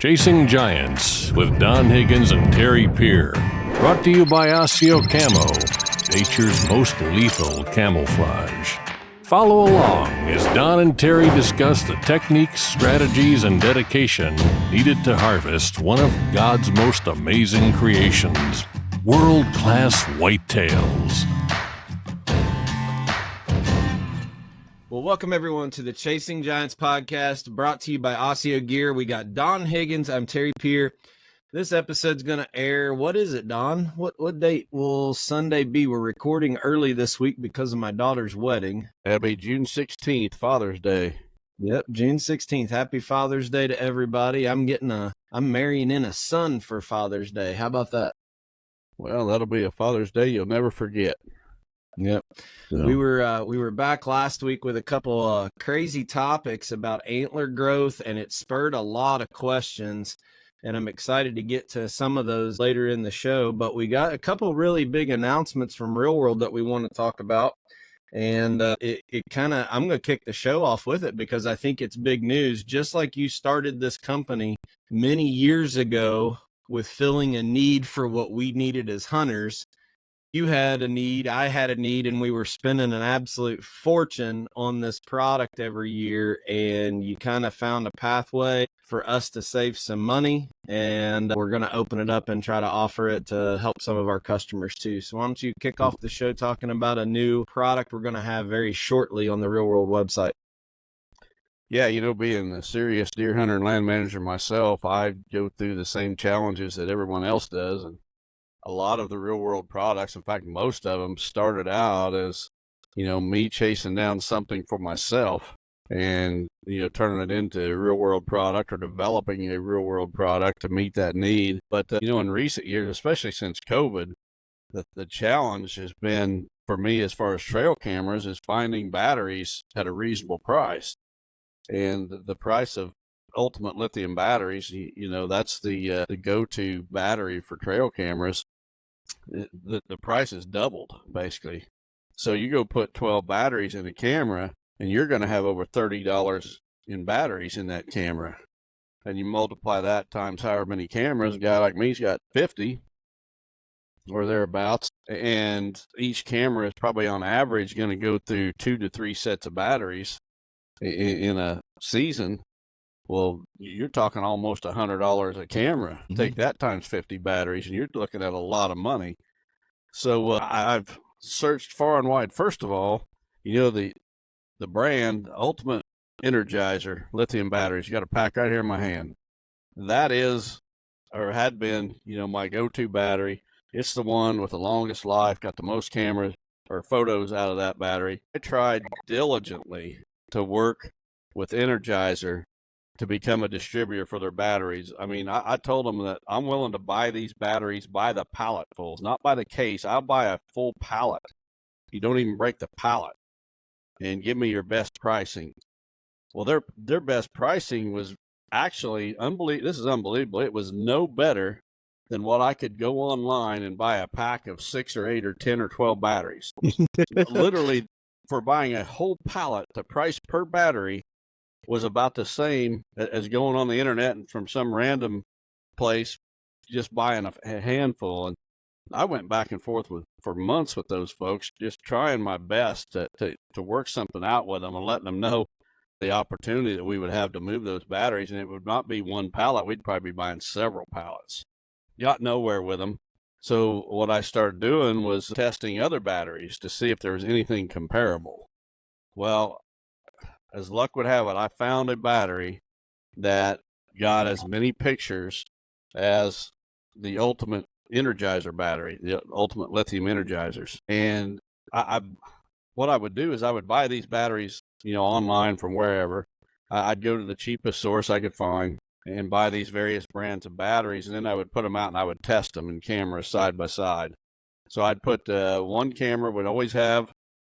Chasing Giants with Don Higgins and Terry Peer. Brought to you by Osseo Camo, nature's most lethal camouflage. Follow along as Don and Terry discuss the techniques, strategies, and dedication needed to harvest one of God's most amazing creations, world-class whitetails. Well, welcome everyone to the Chasing Giants podcast, brought to you by Osseo Gear. We got Don Higgins. I'm Terry Peer. This episode's going to air. What is it, Don? What date will Sunday be? We're recording early this week because of my daughter's wedding. That'll be June 16th, Father's Day. Yep, June 16th. Happy Father's Day to everybody. I'm marrying in a son for Father's Day. How about that? Well, that'll be a Father's Day you'll never forget. Yep. So. We were back last week with a couple crazy topics about antler growth, and it spurred a lot of questions, and I'm excited to get to some of those later in the show. But we got a couple really big announcements from Real World that we want to talk about, and I'm going to kick the show off with it because I think it's big news. Just like you started this company many years ago with filling a need for what we needed as hunters. You had a need, I had a need, and we were spending an absolute fortune on this product every year, and you kind of found a pathway for us to save some money, and we're going to open it up and try to offer it to help some of our customers too. So why don't you kick off the show talking about a new product we're going to have very shortly on the Real World website. Yeah, being a serious deer hunter and land manager myself, I go through the same challenges that everyone else does, and a lot of the Real World products, in fact, most of them started out as, me chasing down something for myself and, turning it into a Real World product or developing a Real World product to meet that need. But, in recent years, especially since COVID, the challenge has been for me as far as trail cameras is finding batteries at a reasonable price. And the price of Ultimate lithium batteries, that's the go-to battery for trail cameras. The price has doubled, basically. So you go put 12 batteries in a camera, and you're going to have over $30 in batteries in that camera. And you multiply that times however many cameras. A guy like me's got 50 or thereabouts. And each camera is probably on average going to go through 2 to 3 sets of batteries in a season. Well, you're talking almost $100 a camera. Mm-hmm. Take that times 50 batteries, and you're looking at a lot of money. So I've searched far and wide. First of all, the brand Ultimate Energizer lithium batteries. You got a pack right here in my hand. That is, or had been, my go-to battery. It's the one with the longest life, got the most cameras or photos out of that battery. I tried diligently to work with Energizer to become a distributor for their batteries. I mean, I told them that I'm willing to buy these batteries by the palletfuls, not by the case. I'll buy a full pallet. You don't even break the pallet, and give me your best pricing. Well, their best pricing was actually unbelievable. This is unbelievable. It was no better than what I could go online and buy a pack of 6 or 8 or 10 or 12 batteries. Literally, for buying a whole pallet, the price per battery was about the same as going on the internet and from some random place just buying a handful. And I went back and forth for months with those folks, just trying my best to work something out with them and letting them know the opportunity that we would have to move those batteries. And it would not be one pallet. We'd probably be buying several pallets. Got nowhere with them. So what I started doing was testing other batteries to see if there was anything comparable. Well, as luck would have it, I found a battery that got as many pictures as the Ultimate Energizer battery, the Ultimate Lithium Energizers. And what I would do is I would buy these batteries, online from wherever. I'd go to the cheapest source I could find and buy these various brands of batteries, and then I would put them out and I would test them in cameras side by side. So I'd put one camera would always have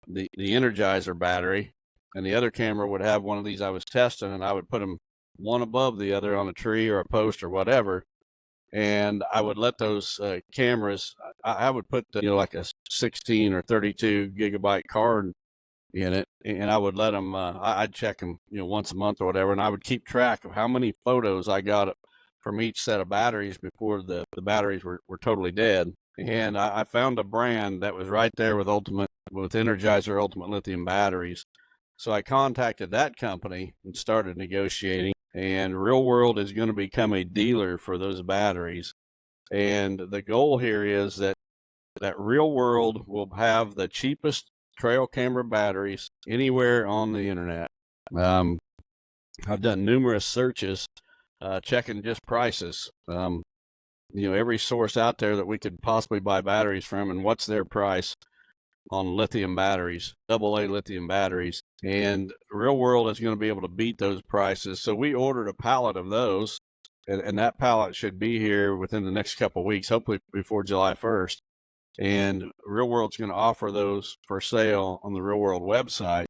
the Energizer battery, and the other camera would have one of these I was testing, and I would put them one above the other on a tree or a post or whatever. And I would let those cameras, I would put like a 16 or 32 gigabyte card in it, and I would let them, I'd check them, once a month or whatever, and I would keep track of how many photos I got from each set of batteries before the batteries were totally dead. And I found a brand that was right there with Energizer Ultimate Lithium batteries. So I contacted that company and started negotiating. And Real World is going to become a dealer for those batteries. And the goal here is that Real World will have the cheapest trail camera batteries anywhere on the internet. I've done numerous searches, checking just prices. Every source out there that we could possibly buy batteries from, and what's their price on lithium batteries, AA lithium batteries. And Real World is going to be able to beat those prices. So we ordered a pallet of those, and that pallet should be here within the next couple of weeks, hopefully before July 1st. And Real World's going to offer those for sale on the Real World website.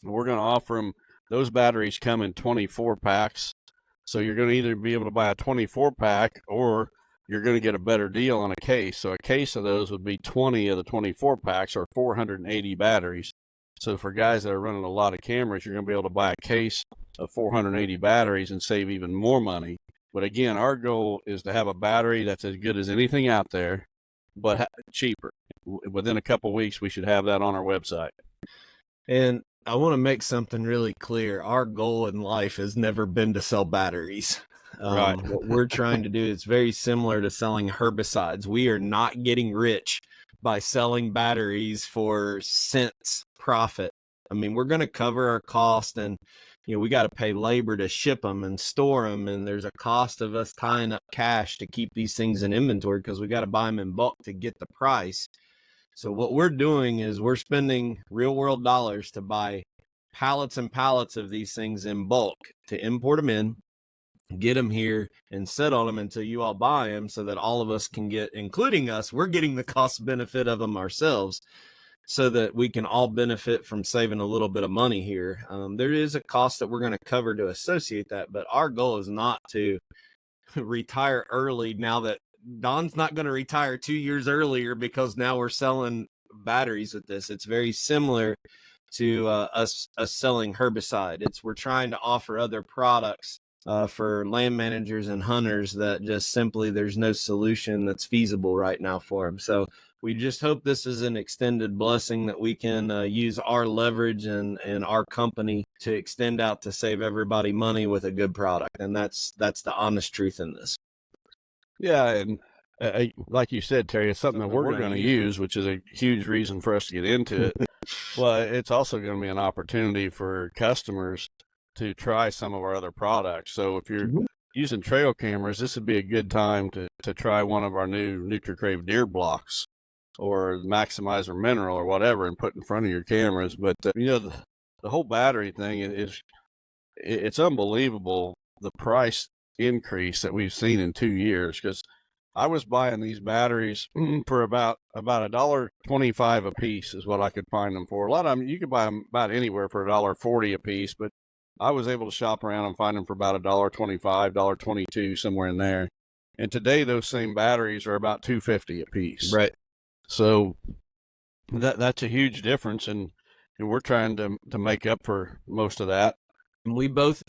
We're going to offer them. Those batteries come in 24 packs. So you're going to either be able to buy a 24 pack, or you're going to get a better deal on a case. So a case of those would be 20 of the 24 packs, or 480 batteries. So for guys that are running a lot of cameras, you're going to be able to buy a case of 480 batteries and save even more money. But again, our goal is to have a battery that's as good as anything out there, but cheaper. Within a couple of weeks, we should have that on our website. And I want to make something really clear. Our goal in life has never been to sell batteries. Right. What we're trying to do is very similar to selling herbicides. We are not getting rich by selling batteries for cents profit. I mean, we're going to cover our cost, and we got to pay labor to ship them and store them, and there's a cost of us tying up cash to keep these things in inventory because we got to buy them in bulk to get the price. So what we're doing is we're spending Real World dollars to buy pallets and pallets of these things in bulk, to import them in, get them here, and sit on them until you all buy them, so that all of us can get, including us, we're getting the cost benefit of them ourselves, so that we can all benefit from saving a little bit of money here. There is a cost that we're going to cover to associate that, but our goal is not to retire early now that Don's not going to retire 2 years earlier because now we're selling batteries with this. It's very similar to us selling herbicide. We're trying to offer other products for land managers and hunters that just simply there's no solution that's feasible right now for them. So we just hope this is an extended blessing that we can use our leverage and our company to extend out to save everybody money with a good product. And that's the honest truth in this. Yeah, and like you said, Terry, it's something that we're going to use, which is a huge reason for us to get into it. But it's also going to be an opportunity for customers to try some of our other products. So if you're using trail cameras, this would be a good time to try one of our new NutriCrave deer blocks or Maximizer mineral or whatever and put in front of your cameras. But, the whole battery thing it's unbelievable, the price increase that we've seen in 2 years, because I was buying these batteries for about $1.25 a piece is what I could find them for. A lot of them you could buy them about anywhere for $1.40 a piece, but I was able to shop around and find them for about $1.25, $1.22, somewhere in there. And today those same batteries are about $2.50 a piece. Right. So that's a huge difference, and we're trying to make up for most of that. We both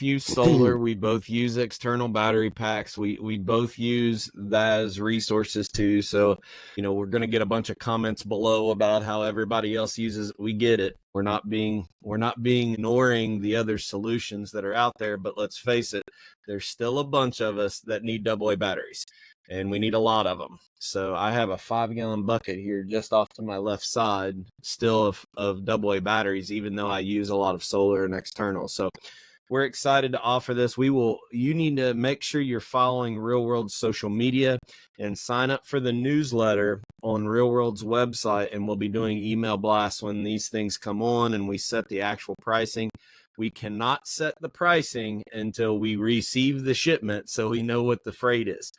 use solar. We both use external battery packs. We both use that as resources too. So, we're going to get a bunch of comments below about how everybody else uses it. We get it. We're not ignoring the other solutions that are out there, but let's face it, there's still a bunch of us that need AA batteries, and we need a lot of them. So I have a 5-gallon bucket here just off to my left side still of AA batteries, even though I use a lot of solar and external. So we're excited to offer this. You need to make sure you're following Real World's social media and sign up for the newsletter on Real World's website, and we'll be doing email blasts when these things come on and we set the actual pricing. We cannot set the pricing until we receive the shipment, so we know what the freight is.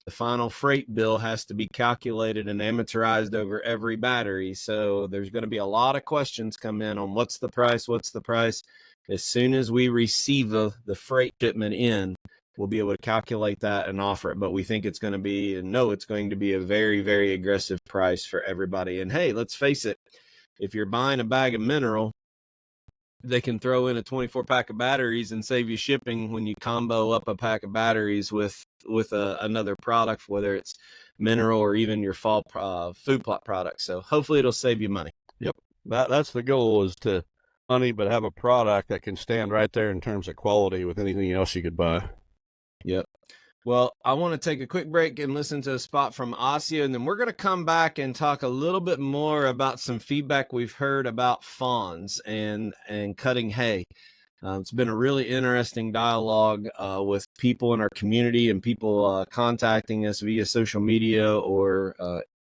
The final freight bill has to be calculated and amortized over every battery. So there's going to be a lot of questions come in on what's the price. As soon as we receive the freight shipment in, we'll be able to calculate that and offer it. But we think it's going to be a very, very aggressive price for everybody. And hey, let's face it, if you're buying a bag of mineral, they can throw in a 24 pack of batteries and save you shipping when you combo up a pack of batteries with another product, whether it's mineral or even your fall food plot product. So hopefully it'll save you money. Yep. That's the goal, is to money, but have a product that can stand right there in terms of quality with anything else you could buy. Yep. Well, I want to take a quick break and listen to a spot from Osseo, and then we're going to come back and talk a little bit more about some feedback we've heard about fawns and cutting hay. It's been a really interesting dialogue with people in our community and people contacting us via social media or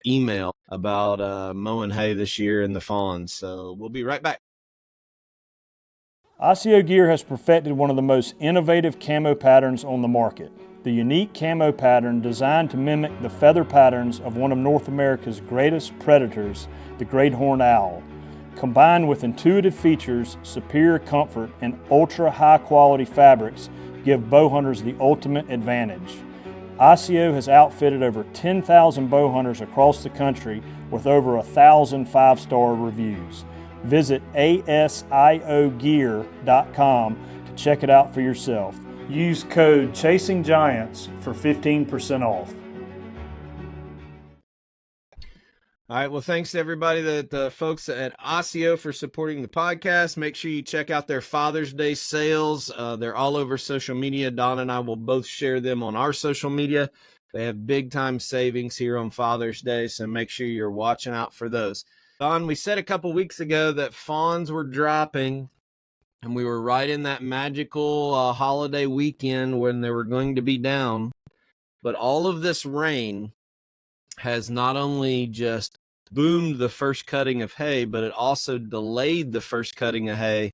email about mowing hay this year in the fawns. So we'll be right back. Osseo Gear has perfected one of the most innovative camo patterns on the market. The unique camo pattern designed to mimic the feather patterns of one of North America's greatest predators, the great horned owl. Combined with intuitive features, superior comfort, and ultra high quality fabrics give bow hunters the ultimate advantage. Osseo has outfitted over 10,000 bow hunters across the country with over 1,000 5-star reviews. Visit asiogear.com to check it out for yourself. Use code CHASINGGIANTS for 15% off. All right. Well, thanks to everybody, the folks at Osseo, for supporting the podcast. Make sure you check out their Father's Day sales. They're all over social media. Don and I will both share them on our social media. They have big time savings here on Father's Day, so make sure you're watching out for those. Don, we said a couple weeks ago that fawns were dropping, and we were right in that magical holiday weekend when they were going to be down. But all of this rain has not only just boomed the first cutting of hay, but it also delayed the first cutting of hay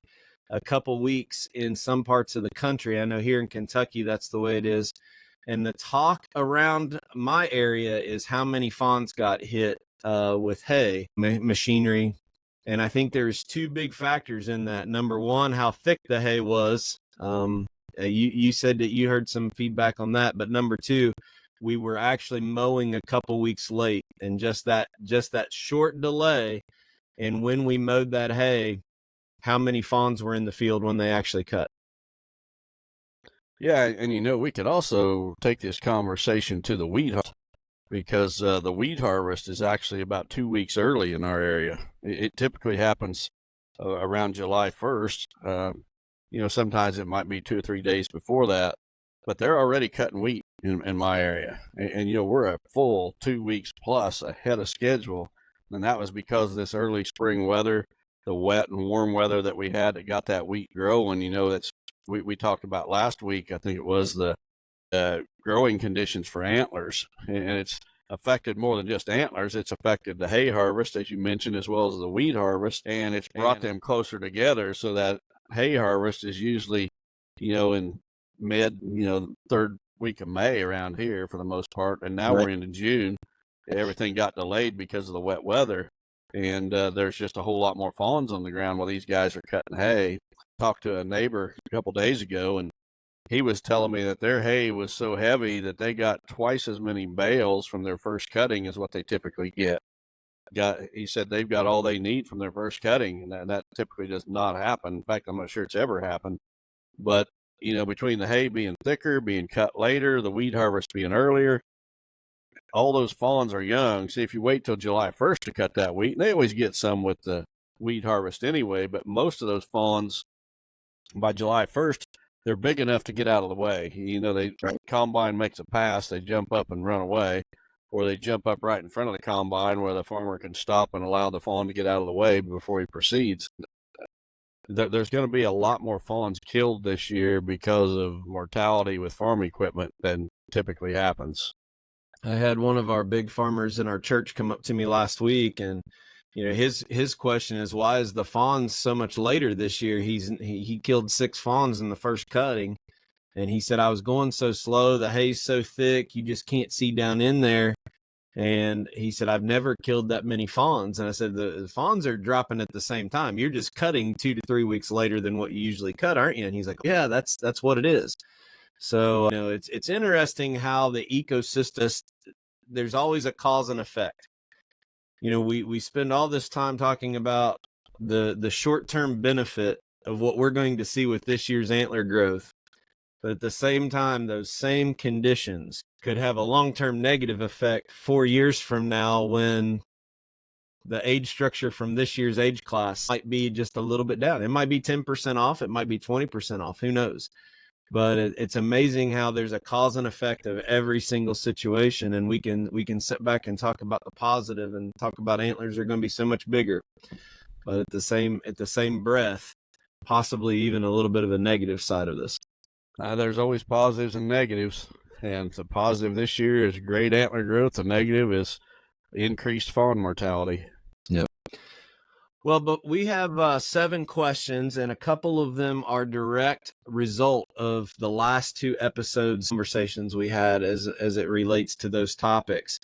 a couple weeks in some parts of the country. I know here in Kentucky, that's the way it is. And the talk around my area is how many fawns got hit with hay, machinery. And I think there's two big factors in that. Number one, how thick the hay was. You said that you heard some feedback on that. But number two, we were actually mowing a couple weeks late, and just that short delay. And when we mowed that hay, how many fawns were in the field when they actually cut? Yeah, and we could also take this conversation to the wheat harvest, because the wheat harvest is actually about 2 weeks early in our area. It typically happens around July 1st. Sometimes it might be 2 or 3 days before that, but they're already cutting wheat in my area. And we're a full 2 weeks plus ahead of schedule. And that was because of this early spring weather, the wet and warm weather that we had that got that wheat growing. That's we talked about last week. I think it was the growing conditions for antlers, and it's affected more than just antlers. It's affected the hay harvest, as you mentioned, as well as the wheat harvest, and it's brought them closer together, so that hay harvest is usually, in mid, third week of May around here for the most part, and now we're into June. Everything got delayed because of the wet weather, and there's just a whole lot more fawns on the ground while these guys are cutting hay. Talked to a neighbor a couple days ago, and he was telling me that their hay was so heavy that they got twice as many bales from their first cutting as what they typically get. He said they've got all they need from their first cutting, and that typically does not happen. In fact, I'm not sure it's ever happened. But, between the hay being thicker, being cut later, the wheat harvest being earlier, all those fawns are young. See, if you wait till July 1st to cut that wheat, and they always get some with the wheat harvest anyway, but most of those fawns, by July 1st, they're big enough to get out of the way. Combine makes a pass, they jump up and run away, or they jump up right in front of the combine where the farmer can stop and allow the fawn to get out of the way before he proceeds. There's going to be a lot more fawns killed this year because of mortality with farm equipment than typically happens. I had one of our big farmers in our church come up to me last week, and his question is, why is the fawns so much later this year? He killed 6 fawns in the first cutting, and he said, I was going so slow, the hay's so thick, you just can't see down in there. And he said, I've never killed that many fawns. And I said, the fawns are dropping at the same time. You're just cutting 2 to 3 weeks later than what you usually cut, aren't you? And he's like, yeah, that's what it is. So, it's interesting how the ecosystem, there's always a cause and effect. We spend all this time talking about the short-term benefit of what we're going to see with this year's antler growth. But at the same time, those same conditions could have a long-term negative effect 4 years from now when the age structure from this year's age class might be just a little bit down. It might be 10% off. It might be 20% off. Who knows? But it's amazing how there's a cause and effect of every single situation. And we can sit back and talk about the positive and talk about antlers are going to be so much bigger. But at the same breath, possibly even a little bit of a negative side of this. There's always positives and negatives. And the positive this year is great antler growth. The negative is increased fawn mortality. Yep. Well, but we have 7 questions, and a couple of them are direct result of the last 2 episodes conversations we had as it relates to those topics.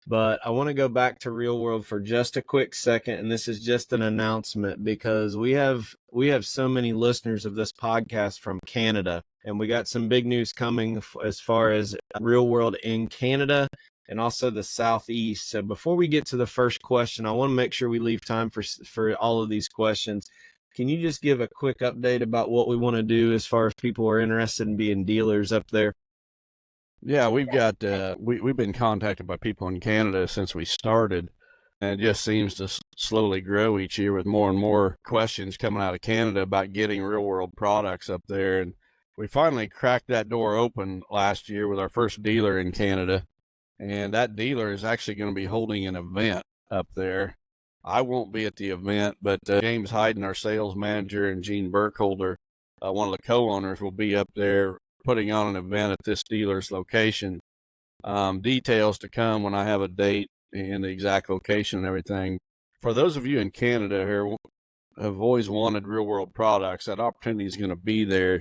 But I want to go back to real world for just a quick second, and this is just an announcement because we have so many listeners of this podcast from Canada, and we got some big news coming as far as real world in Canada and also the Southeast. So before we get to the first question, I want to make sure we leave time for all of these questions. Can you just give a quick update about what we want to do as far as people are interested in being dealers up there? Yeah, we've got we've been contacted by people in Canada since we started, and it just seems to slowly grow each year with more and more questions coming out of Canada about getting real world products up there. And we finally cracked that door open last year with our first dealer in Canada, and that dealer is actually going to be holding an event up there. I won't be at the event, but James Hayden, our sales manager, and Gene Burkholder, one of the co-owners, will be up there putting on an event at this dealer's location. Details to come when I have a date and the exact location and everything. For those of you in Canada who have always wanted real world products, that opportunity is going to be there.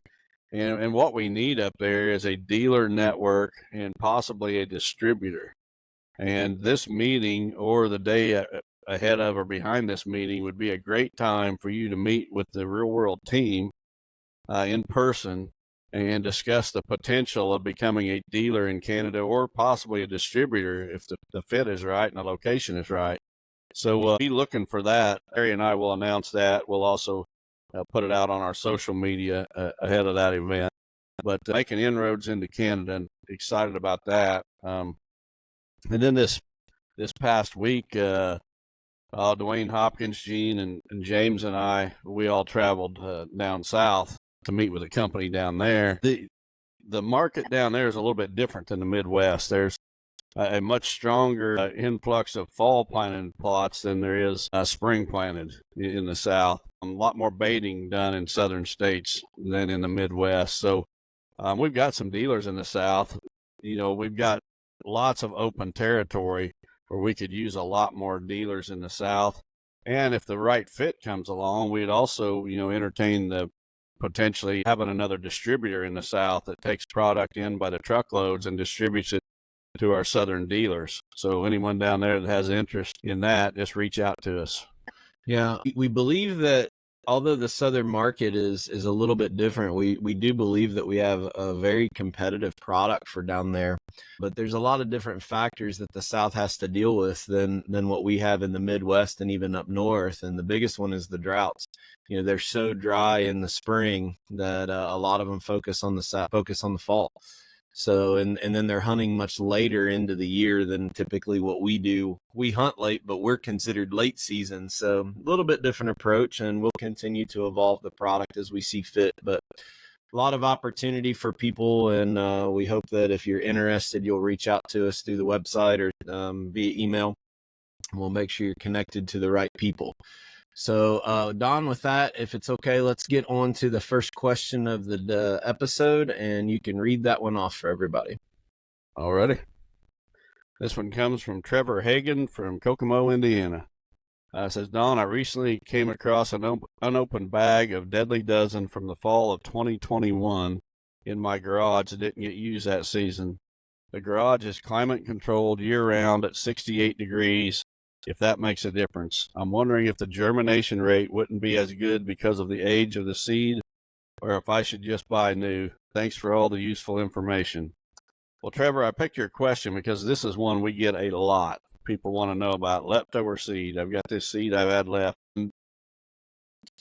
And what we need up there is a dealer network and possibly a distributor. And this meeting or the day ahead of or behind this meeting would be a great time for you to meet with the real world team in person and discuss the potential of becoming a dealer in Canada or possibly a distributor if the fit is right and the location is right. So be looking for that. Larry and I will announce that. We'll also put it out on our social media ahead of that event. But making inroads into Canada, and excited about that. And then this past week, Dwayne Hopkins, Gene, and James and I, we all traveled down south to meet with a company down there. The market down there is a little bit different than the Midwest. There's a much stronger influx of fall planted plots than there is spring planted in the South. A lot more baiting done in southern states than in the Midwest. So we've got some dealers in the South. You know, we've got lots of open territory where we could use a lot more dealers in the South. And if the right fit comes along, we'd also, entertain the potentially having another distributor in the South that takes product in by the truckloads and distributes it to our southern dealers. So anyone down there that has interest in that, just reach out to us. Yeah, we believe that although the southern market is a little bit different, we do believe that we have a very competitive product for down there. But there's a lot of different factors that the South has to deal with than what we have in the Midwest and even up north. And the biggest one is the droughts. They're so dry in the spring that a lot of them focus on the fall. So, and then they're hunting much later into the year than typically what we do. We hunt late, but we're considered late season. So a little bit different approach, and we'll continue to evolve the product as we see fit. But a lot of opportunity for people, and we hope that if you're interested, you'll reach out to us through the website or via email. We'll make sure you're connected to the right people. So, Don, with that, if it's okay, let's get on to the first question of the episode, and you can read that one off for everybody. Alrighty. This one comes from Trevor Hagan from Kokomo, Indiana. It says, Don, I recently came across an unopened bag of Deadly Dozen from the fall of 2021 in my garage that didn't get used that season. The garage is climate controlled year-round at 68 degrees. If that makes a difference. I'm wondering if the germination rate wouldn't be as good because of the age of the seed, or if I should just buy new. Thanks for all the useful information. Well, Trevor, I picked your question because this is one we get a lot. People want to know about leftover seed. I've got this seed I've had left.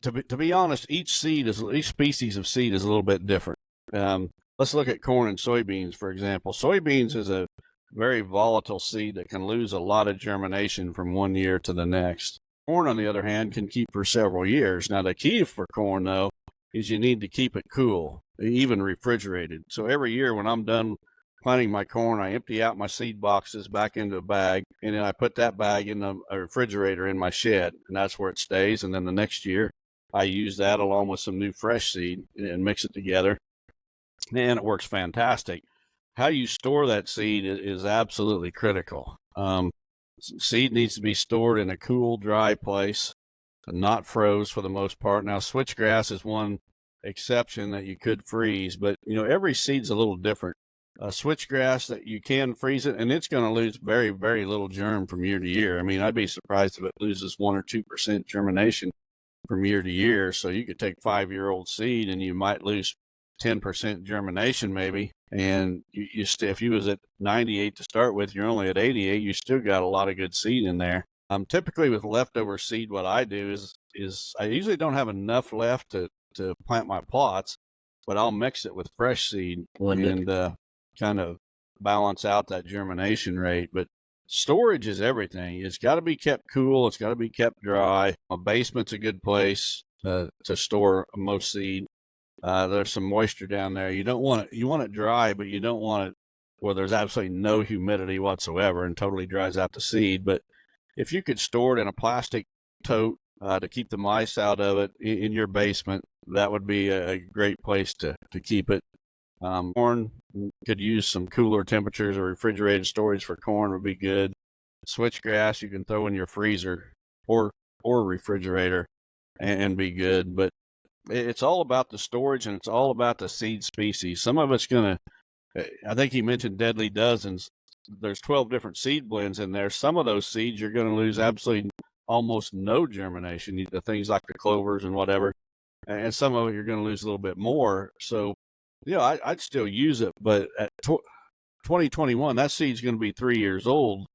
To be honest, each species of seed is a little bit different. Let's look at corn and soybeans, for example. Soybeans is a very volatile seed that can lose a lot of germination from one year to the next. Corn, on the other hand, can keep for several years. Now, the key for corn, though, is you need to keep it cool, even refrigerated. So every year when I'm done planting my corn, I empty out my seed boxes back into a bag, and then I put that bag in a refrigerator in my shed, and that's where it stays. And then the next year, I use that along with some new fresh seed and mix it together, and it works fantastic. How you store that seed is absolutely critical. Seed needs to be stored in a cool, dry place, not froze for the most part. Now, switchgrass is one exception that you could freeze, but every seed's a little different. Switchgrass, that you can freeze it, and it's going to lose very, very little germ from year to year. I mean, I'd be surprised if it loses 1 or 2% germination from year to year. So you could take 5-year-old seed and you might lose 10% germination maybe. And if you was at 98 to start with, you're only at 88, you still got a lot of good seed in there. Typically with leftover seed, what I do is I usually don't have enough left to plant my plots, but I'll mix it with fresh seed and kind of balance out that germination rate. But storage is everything. It's got to be kept cool. It's got to be kept dry. A basement's a good place to store most seed. There's some moisture down there. You want it dry, but you don't want it where there's absolutely no humidity whatsoever and totally dries out the seed. But if you could store it in a plastic tote to keep the mice out of it in your basement, that would be a great place to keep it. Corn could use some cooler temperatures, or refrigerated storage for corn would be good. Switchgrass you can throw in your freezer or refrigerator and be good. But it's all about the storage, and it's all about the seed species. Some of it's I think he mentioned deadly dozens. There's 12 different seed blends in there. Some of those seeds you're going to lose absolutely almost no germination, the things like the clovers and whatever. And some of it you're going to lose a little bit more. So, I'd still use it. But at 2021, that seed's going to be 3 years old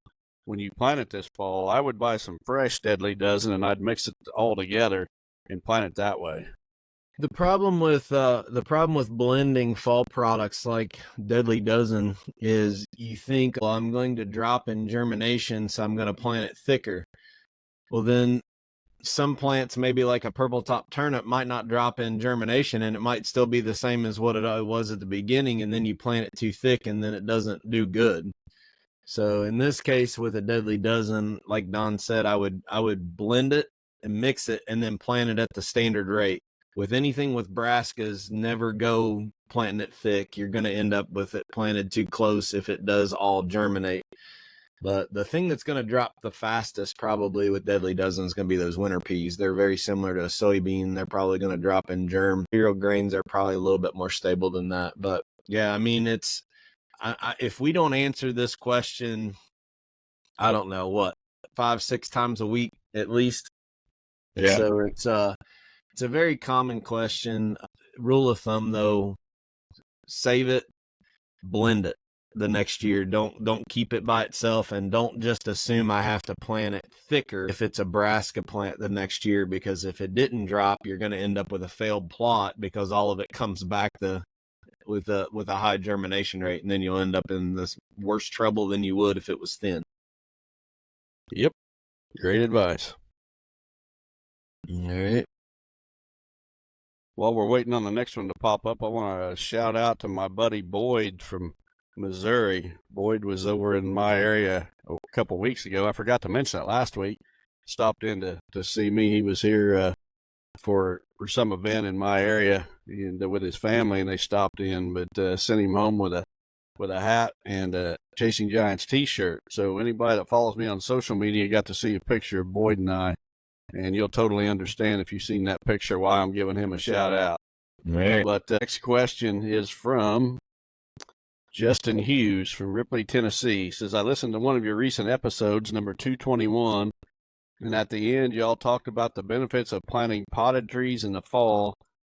when you plant it this fall. I would buy some fresh deadly dozen, and I'd mix it all together and plant it that way. The problem with blending fall products like Deadly Dozen is you think, well, I'm going to drop in germination, so I'm going to plant it thicker. Well, then some plants, maybe like a purple top turnip, might not drop in germination, and it might still be the same as what it was at the beginning, and then you plant it too thick, and then it doesn't do good. So in this case, with a Deadly Dozen, like Don said, I would blend it and mix it, and then plant it at the standard rate. With anything with brassicas, never go planting it thick. You're going to end up with it planted too close if it does all germinate. But the thing that's going to drop the fastest probably with Deadly Dozen is going to be those winter peas. They're very similar to a soybean. They're probably going to drop in germ. Cereal grains are probably a little bit more stable than that. But yeah, I mean, if we don't answer this question, I don't know, 5-6 times a week at least. Yeah. So it's a very common question. Rule of thumb, though, save it, blend it the next year. Don't keep it by itself, and don't just assume I have to plant it thicker if it's a brassica plant the next year, because if it didn't drop, you're going to end up with a failed plot because all of it comes back with a high germination rate, and then you'll end up in this worse trouble than you would if it was thin. Yep. Great advice. All right. While we're waiting on the next one to pop up, I want to shout out to my buddy Boyd from Missouri. Boyd was over in my area a couple weeks ago. I forgot to mention that last week. Stopped in to see me. He was here for some event in my area and with his family, and they stopped in, but sent him home with a hat and a Chasing Giants t-shirt. So anybody that follows me on social media got to see a picture of Boyd and I. And you'll totally understand if you've seen that picture why I'm giving him a shout out. Right. But the next question is from Justin Hughes from Ripley, Tennessee. He says, I listened to one of your recent episodes, number 221, and at the end, y'all talked about the benefits of planting potted trees in the fall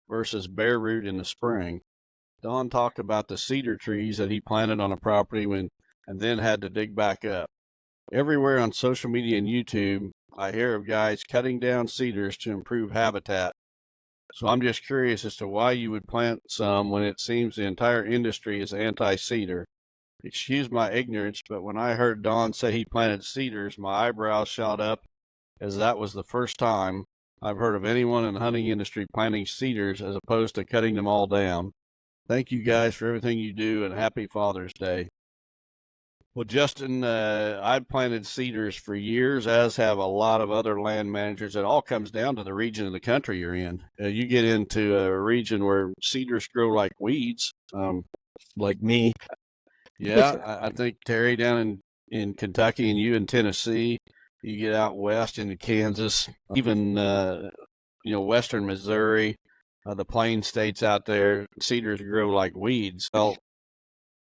versus bare root in the spring. Don talked about the cedar trees that he planted on a property and then had to dig back up. Everywhere on social media and YouTube, I hear of guys cutting down cedars to improve habitat. So I'm just curious as to why you would plant some when it seems the entire industry is anti-cedar. Excuse my ignorance, but when I heard Don say he planted cedars, my eyebrows shot up, as that was the first time I've heard of anyone in the hunting industry planting cedars as opposed to cutting them all down. Thank you guys for everything you do, and happy Father's Day. Well, Justin, I've planted cedars for years, as have a lot of other land managers. It all comes down to the region of the country you're in. You get into a region where cedars grow like weeds. Like me. Yeah, I think Terry down in Kentucky and you in Tennessee, you get out west into Kansas, even western Missouri, the plain states out there, cedars grow like weeds. Well,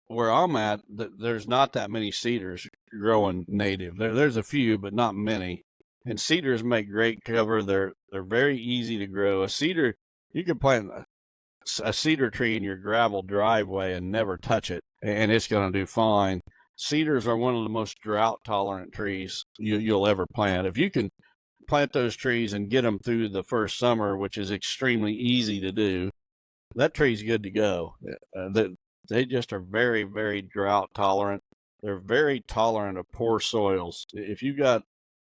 where I'm at, there's not that many cedars growing native. There's a few, but not many. And cedars make great cover. They're very easy to grow. A cedar, you can plant a cedar tree in your gravel driveway and never touch it, and it's going to do fine. Cedars are one of the most drought tolerant trees you'll ever plant. If you can plant those trees and get them through the first summer, which is extremely easy to do, that tree's good to go. They just are very, very drought tolerant. They're very tolerant of poor soils. If you got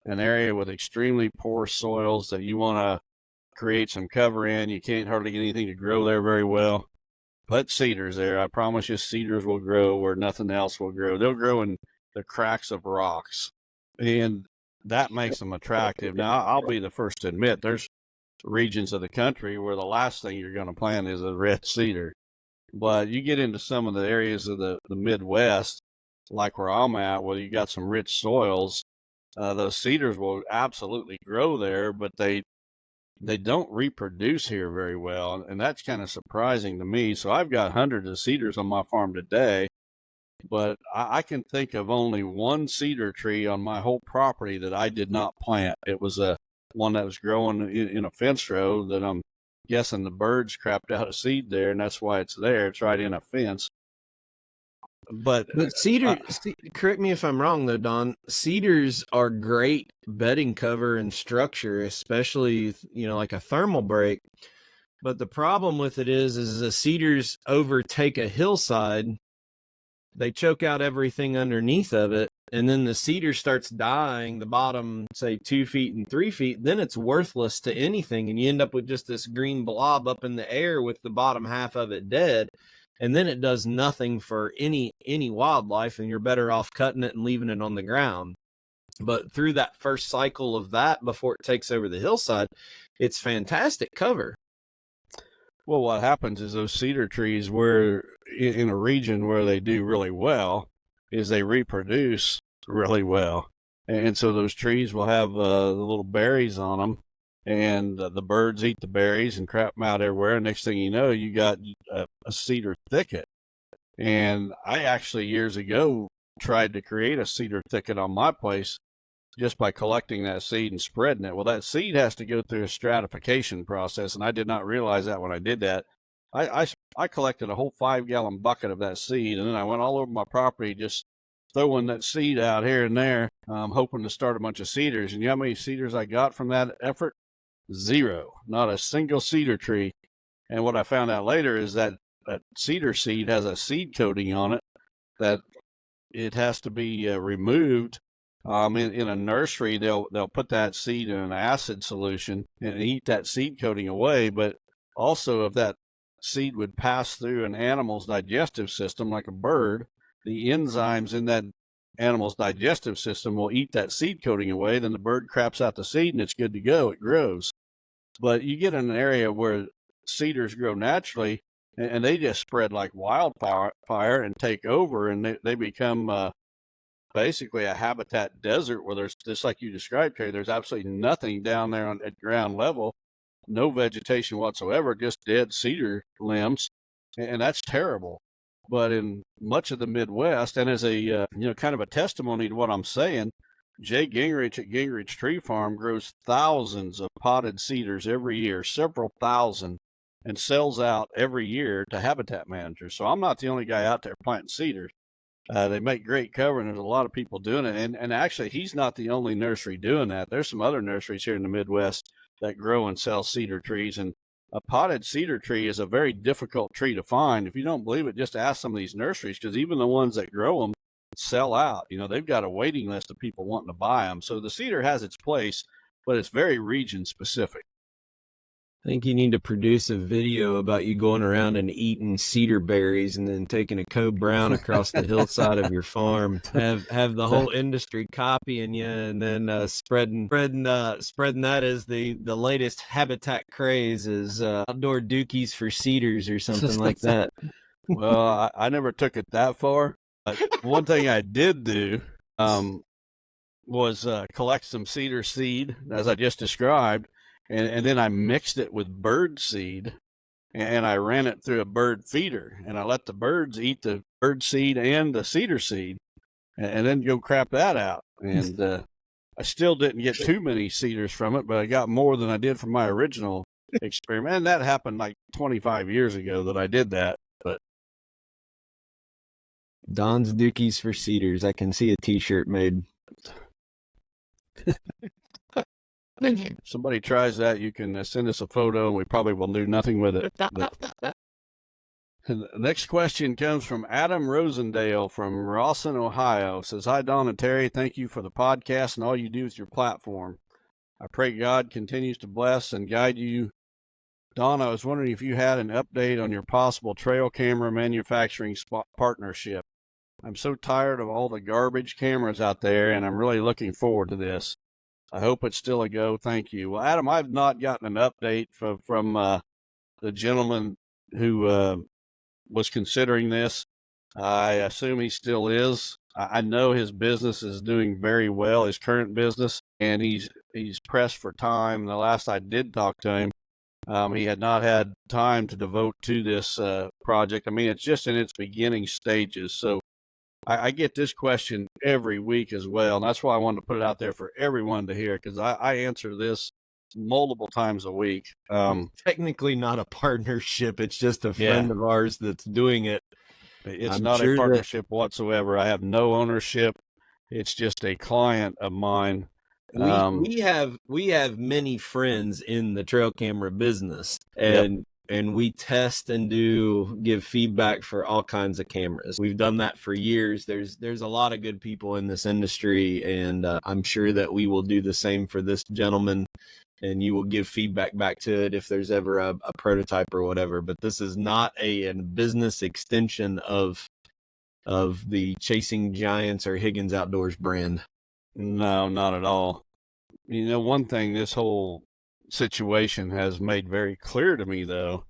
an area with extremely poor soils that you want to create some cover in, you can't hardly get anything to grow there very well, put cedars there. I promise you, cedars will grow where nothing else will grow. They'll grow in the cracks of rocks, and that makes them attractive. Now, I'll be the first to admit there's regions of the country where the last thing you're going to plant is a red cedar. But you get into some of the areas of the Midwest, like where I'm at, where you got some rich soils, those cedars will absolutely grow there, but they don't reproduce here very well, and that's kind of surprising to me. So I've got hundreds of cedars on my farm today, but I can think of only one cedar tree on my whole property that I did not plant. It was one that was growing in a fence row that I'm guessing the birds crapped out a seed there, and that's why it's there. It's right in a fence. But cedar, correct me if I'm wrong though, Don, cedars are great bedding cover and structure, especially, like a thermal break. But the problem with it is the cedars overtake a hillside. They choke out everything underneath of it. And then the cedar starts dying, the bottom, say 2 feet and 3 feet, then it's worthless to anything. And you end up with just this green blob up in the air with the bottom half of it dead. And then it does nothing for any wildlife, and you're better off cutting it and leaving it on the ground. But through that first cycle of that, before it takes over the hillside, it's fantastic cover. Well, what happens is those cedar trees, where in a region where they do really well, is they reproduce really well. And so those trees will have the little berries on them, and the birds eat the berries and crap them out everywhere. Next thing you know, you got a cedar thicket. And I actually years ago tried to create a cedar thicket on my place just by collecting that seed and spreading it. Well, that seed has to go through a stratification process, and I did not realize that when I did that. I collected a whole 5-gallon bucket of that seed, and then I went all over my property just throwing that seed out here and there, hoping to start a bunch of cedars. And you know how many cedars I got from that effort? 0. Not a single cedar tree. And what I found out later is that cedar seed has a seed coating on it that it has to be removed. In a nursery, they'll put that seed in an acid solution and eat that seed coating away. But also, if that seed would pass through an animal's digestive system, like a bird, the enzymes in that animal's digestive system will eat that seed coating away. Then the bird craps out the seed and it's good to go. It grows. But you get in an area where cedars grow naturally, and they just spread like wildfire and take over, and they become basically a habitat desert where there's, just like you described, Terry, there's absolutely nothing down there at ground level, no vegetation whatsoever, just dead cedar limbs, and that's terrible. But in much of the Midwest, and as a kind of a testimony to what I'm saying, Jay Gingrich at Gingrich Tree Farm grows thousands of potted cedars every year, several thousand, and sells out every year to habitat managers. So I'm not the only guy out there planting cedars. They make great cover, and there's a lot of people doing it. And actually, he's not the only nursery doing that. There's some other nurseries here in the Midwest that grow and sell cedar trees. And a potted cedar tree is a very difficult tree to find. If you don't believe it, just ask some of these nurseries, because even the ones that grow them sell out. They've got a waiting list of people wanting to buy them. So the cedar has its place, but it's very region specific. I think you need to produce a video about you going around and eating cedar berries and then taking a code brown across the hillside of your farm. Have the whole industry copying you, and then spreading that as the latest habitat craze is outdoor dookies for cedars or something like that. Well, I never took it that far. But one thing I did do was collect some cedar seed, as I just described. And then I mixed it with bird seed, and I ran it through a bird feeder, and I let the birds eat the bird seed and the cedar seed, and then go crap that out. And I still didn't get too many cedars from it, but I got more than I did from my original experiment. And that happened like 25 years ago that I did that. But Don's Dookies for Cedars. I can see a T-shirt made. somebody tries that, you can send us a photo, and we probably will do nothing with it. But the next question comes from Adam Rosendale from Rawson, Ohio. Says, "Hi, Don and Terry. Thank you for the podcast and all you do with your platform. I pray God continues to bless and guide you. Don, I was wondering if you had an update on your possible trail camera manufacturing partnership. I'm so tired of all the garbage cameras out there, and I'm really looking forward to this. I hope it's still a go. Thank you." Well, Adam, I've not gotten an update from the gentleman who was considering this. I assume he still is. I know his business is doing very well, his current business, and he's pressed for time. The last I did talk to him, he had not had time to devote to this project. I mean, it's just in its beginning stages. So I get this question every week as well, and that's why I wanted to put it out there for everyone to hear, because I answer this multiple times a week. Technically not a partnership. It's just a friend of ours that's doing it. It's not a partnership whatsoever. I have no ownership. It's just a client of mine. We have many friends in the trail camera business, and we test and give feedback for all kinds of cameras. We've done that for years. There's a lot of good people in this industry, and I'm sure that we will do the same for this gentleman, and you will give feedback back to it if there's ever a prototype or whatever. But this is not a business extension of the Chasing Giants or Higgins Outdoors brand. No, not at all. One thing this whole situation has made very clear to me, though,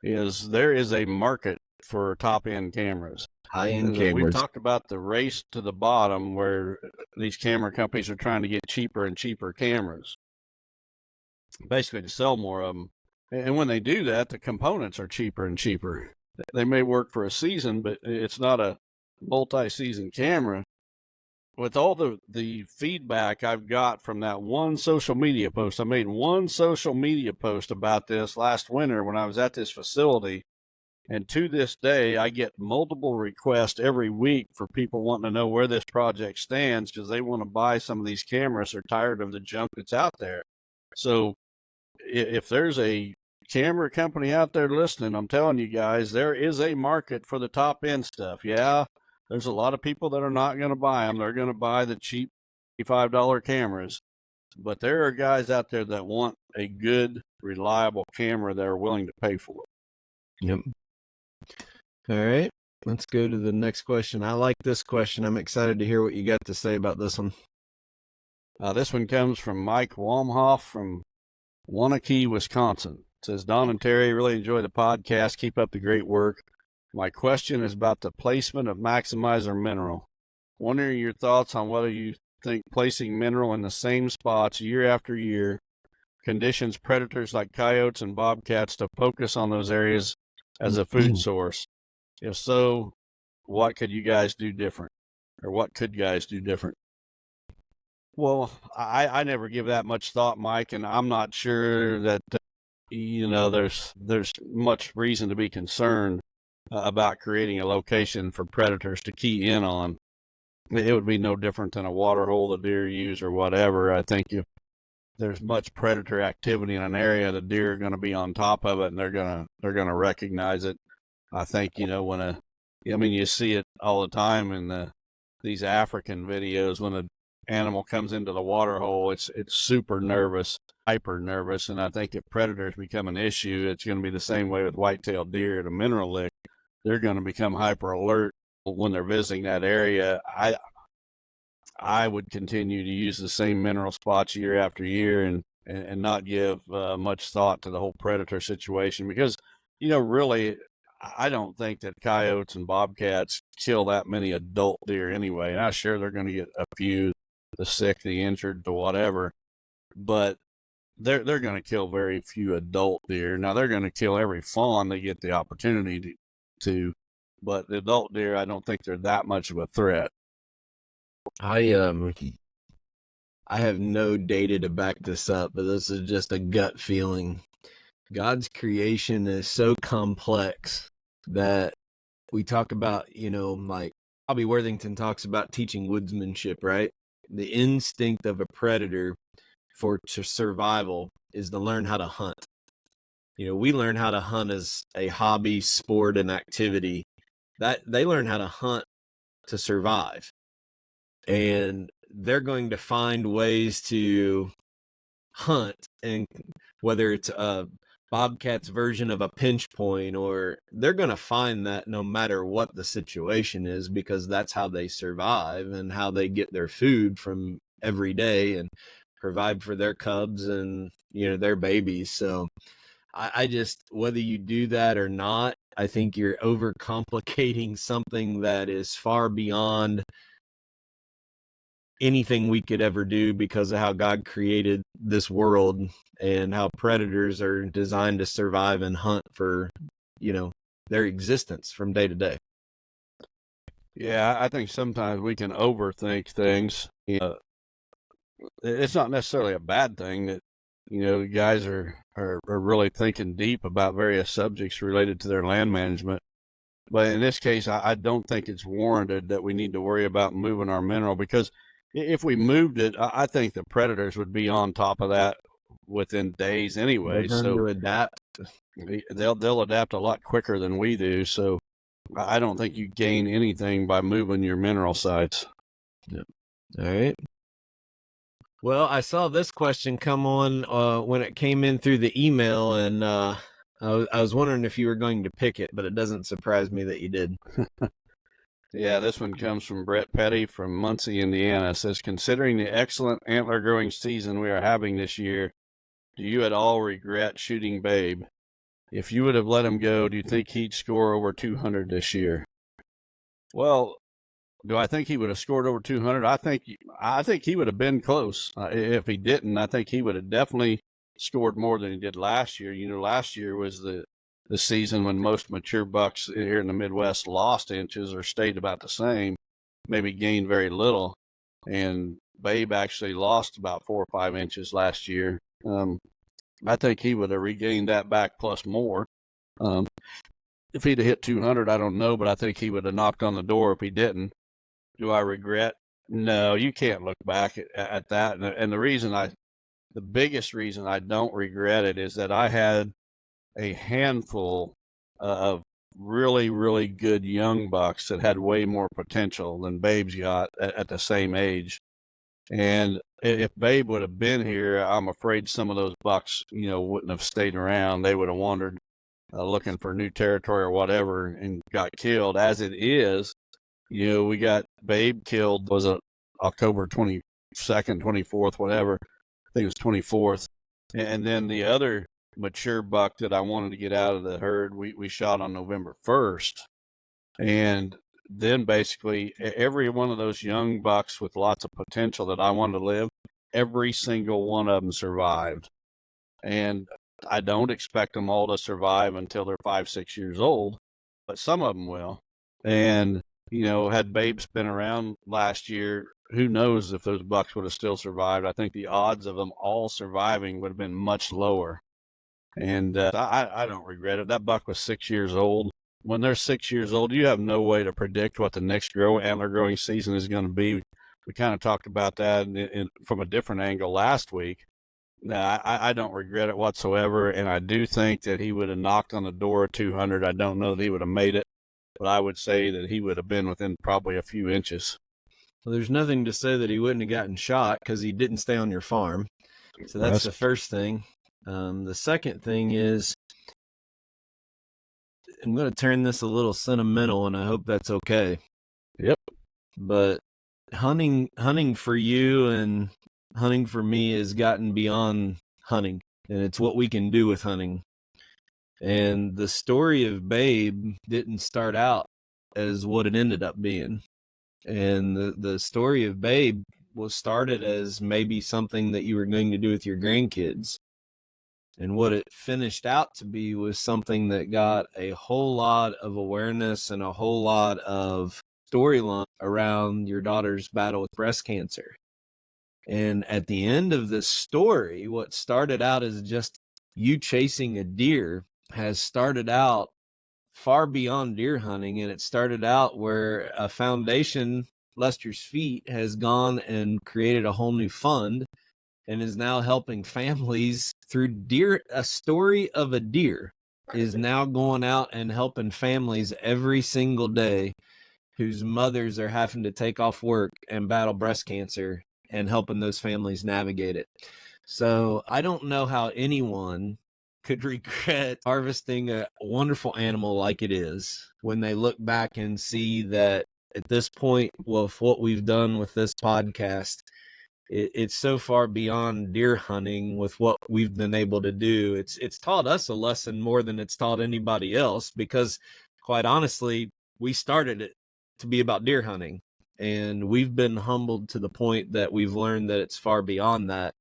is there is a market for top-end cameras. High-end cameras. We've talked about the race to the bottom, where these camera companies are trying to get cheaper and cheaper cameras, basically to sell more of them. And when they do that, the components are cheaper and cheaper. They may work for a season, but it's not a multi-season camera. With all the feedback I've got from that one social media post, I made one social media post about this last winter when I was at this facility, and to this day, I get multiple requests every week for people wanting to know where this project stands, because they want to buy some of these cameras. They're tired of the junk that's out there. So if there's a camera company out there listening, I'm telling you guys, there is a market for the top-end stuff. Yeah. There's a lot of people that are not going to buy them. They're going to buy the cheap $55 cameras. But there are guys out there that want a good, reliable camera that are willing to pay for it. Yep. All right. Let's go to the next question. I like this question. I'm excited to hear what you got to say about this one. This one comes from Mike Wamhoff from Waunakee, Wisconsin. It says, "Don and Terry, really enjoy the podcast. Keep up the great work. My question is about the placement of maximizer mineral. Wondering your thoughts on whether you think placing mineral in the same spots year after year conditions predators like coyotes and bobcats to focus on those areas as a food source. If so, what could you guys do different? Or what could guys do different?" Well, I never give that much thought, Mike, and I'm not sure that, there's much reason to be concerned about creating a location for predators to key in on. It would be no different than a water hole the deer use or whatever. I think there's much predator activity in an area, the deer are going to be on top of it, and they're going to recognize it. I think, you see it all the time in these African videos when an animal comes into the water hole, it's super nervous, hyper nervous. And I think if predators become an issue, it's going to be the same way with white-tailed deer at a mineral lick. They're going to become hyper alert when they're visiting that area. I would continue to use the same mineral spots year after year and not give much thought to the whole predator situation, because, really, I don't think that coyotes and bobcats kill that many adult deer anyway. And I'm sure they're going to get a few, the sick, the injured, the whatever, but they're going to kill very few adult deer. Now, they're going to kill every fawn they get the opportunity to, but the adult deer, I don't think they're that much of a threat. I have no data to back this up, but this is just a gut feeling. God's creation is so complex that we talk about, like Bobby Worthington talks about teaching woodsmanship, right? The instinct of a predator for survival is to learn how to hunt. We learn how to hunt as a hobby, sport, and activity. That they learn how to hunt to survive. And they're going to find ways to hunt, and whether it's a bobcat's version of a pinch point, or they're going to find that no matter what the situation is, because that's how they survive and how they get their food from every day and provide for their cubs and, their babies. So I just, whether you do that or not, I think you're overcomplicating something that is far beyond anything we could ever do because of how God created this world and how predators are designed to survive and hunt for, their existence from day to day. Yeah, I think sometimes we can overthink things. It's not necessarily a bad thing that, guys are really thinking deep about various subjects related to their land management. But in this case, I don't think it's warranted that we need to worry about moving our mineral, because if we moved it, I think the predators would be on top of that within days anyway. They're going to adapt. They'll adapt a lot quicker than we do. So I don't think you gain anything by moving your mineral sites. Yep. All right. Well, I saw this question come on when it came in through the email, and I was wondering if you were going to pick it, but it doesn't surprise me that you did. Yeah, this one comes from Brett Petty from Muncie, Indiana. It says, considering the excellent antler growing season we are having this year, do you at all regret shooting Babe? If you would have let him go, do you think he'd score over 200 this year? Well, do I think he would have scored over 200? I think he would have been close. If he didn't, I think he would have definitely scored more than he did last year. Last year was the season when most mature bucks here in the Midwest lost inches or stayed about the same, maybe gained very little. And Babe actually lost about 4 or 5 inches last year. I think he would have regained that back plus more. If he'd have hit 200, I don't know, but I think he would have knocked on the door if he didn't. Do I regret? No, you can't look back at that. And the biggest reason I don't regret it is that I had a handful of really, really good young bucks that had way more potential than Babe's got at the same age. And if Babe would have been here, I'm afraid some of those bucks, wouldn't have stayed around. They would have wandered looking for new territory or whatever and got killed. As it is, we got Babe killed, was it October 22nd, 24th, whatever. I think it was 24th. And then the other mature buck that I wanted to get out of the herd, we shot on November 1st. And then basically every one of those young bucks with lots of potential that I wanted to live, every single one of them survived. And I don't expect them all to survive until they're 5, 6 years old, but some of them will. And, had Babes been around last year, who knows if those bucks would have still survived. I think the odds of them all surviving would have been much lower. And I don't regret it. That buck was 6 years old. When they're 6 years old, you have no way to predict what the next antler growing season is going to be. We kind of talked about that from a different angle last week. No, I don't regret it whatsoever, and I do think that he would have knocked on the door of 200. I don't know that he would have made it, but I would say that he would have been within probably a few inches. Well, there's nothing to say that he wouldn't have gotten shot because he didn't stay on your farm. So that's the first thing. The second thing is, I'm going to turn this a little sentimental, and I hope that's okay. Yep. But hunting for you and hunting for me has gotten beyond hunting, and it's what we can do with hunting. And the story of Babe didn't start out as what it ended up being. And the story of Babe was started as maybe something that you were going to do with your grandkids. And what it finished out to be was something that got a whole lot of awareness and a whole lot of storyline around your daughter's battle with breast cancer. And at the end of this story, what started out as just you chasing a deer has started out far beyond deer hunting. And it started out where a foundation, Lester's Feet, has gone and created a whole new fund and is now helping families through deer. A story of a deer is now going out and helping families every single day whose mothers are having to take off work and battle breast cancer, and helping those families navigate it. So I don't know how anyone could regret harvesting a wonderful animal like it is when they look back and see that at this point, with what we've done with this podcast, it's so far beyond deer hunting with what we've been able to do. It's taught us a lesson more than it's taught anybody else, because quite honestly, we started it to be about deer hunting, and we've been humbled to the point that we've learned that it's far beyond that.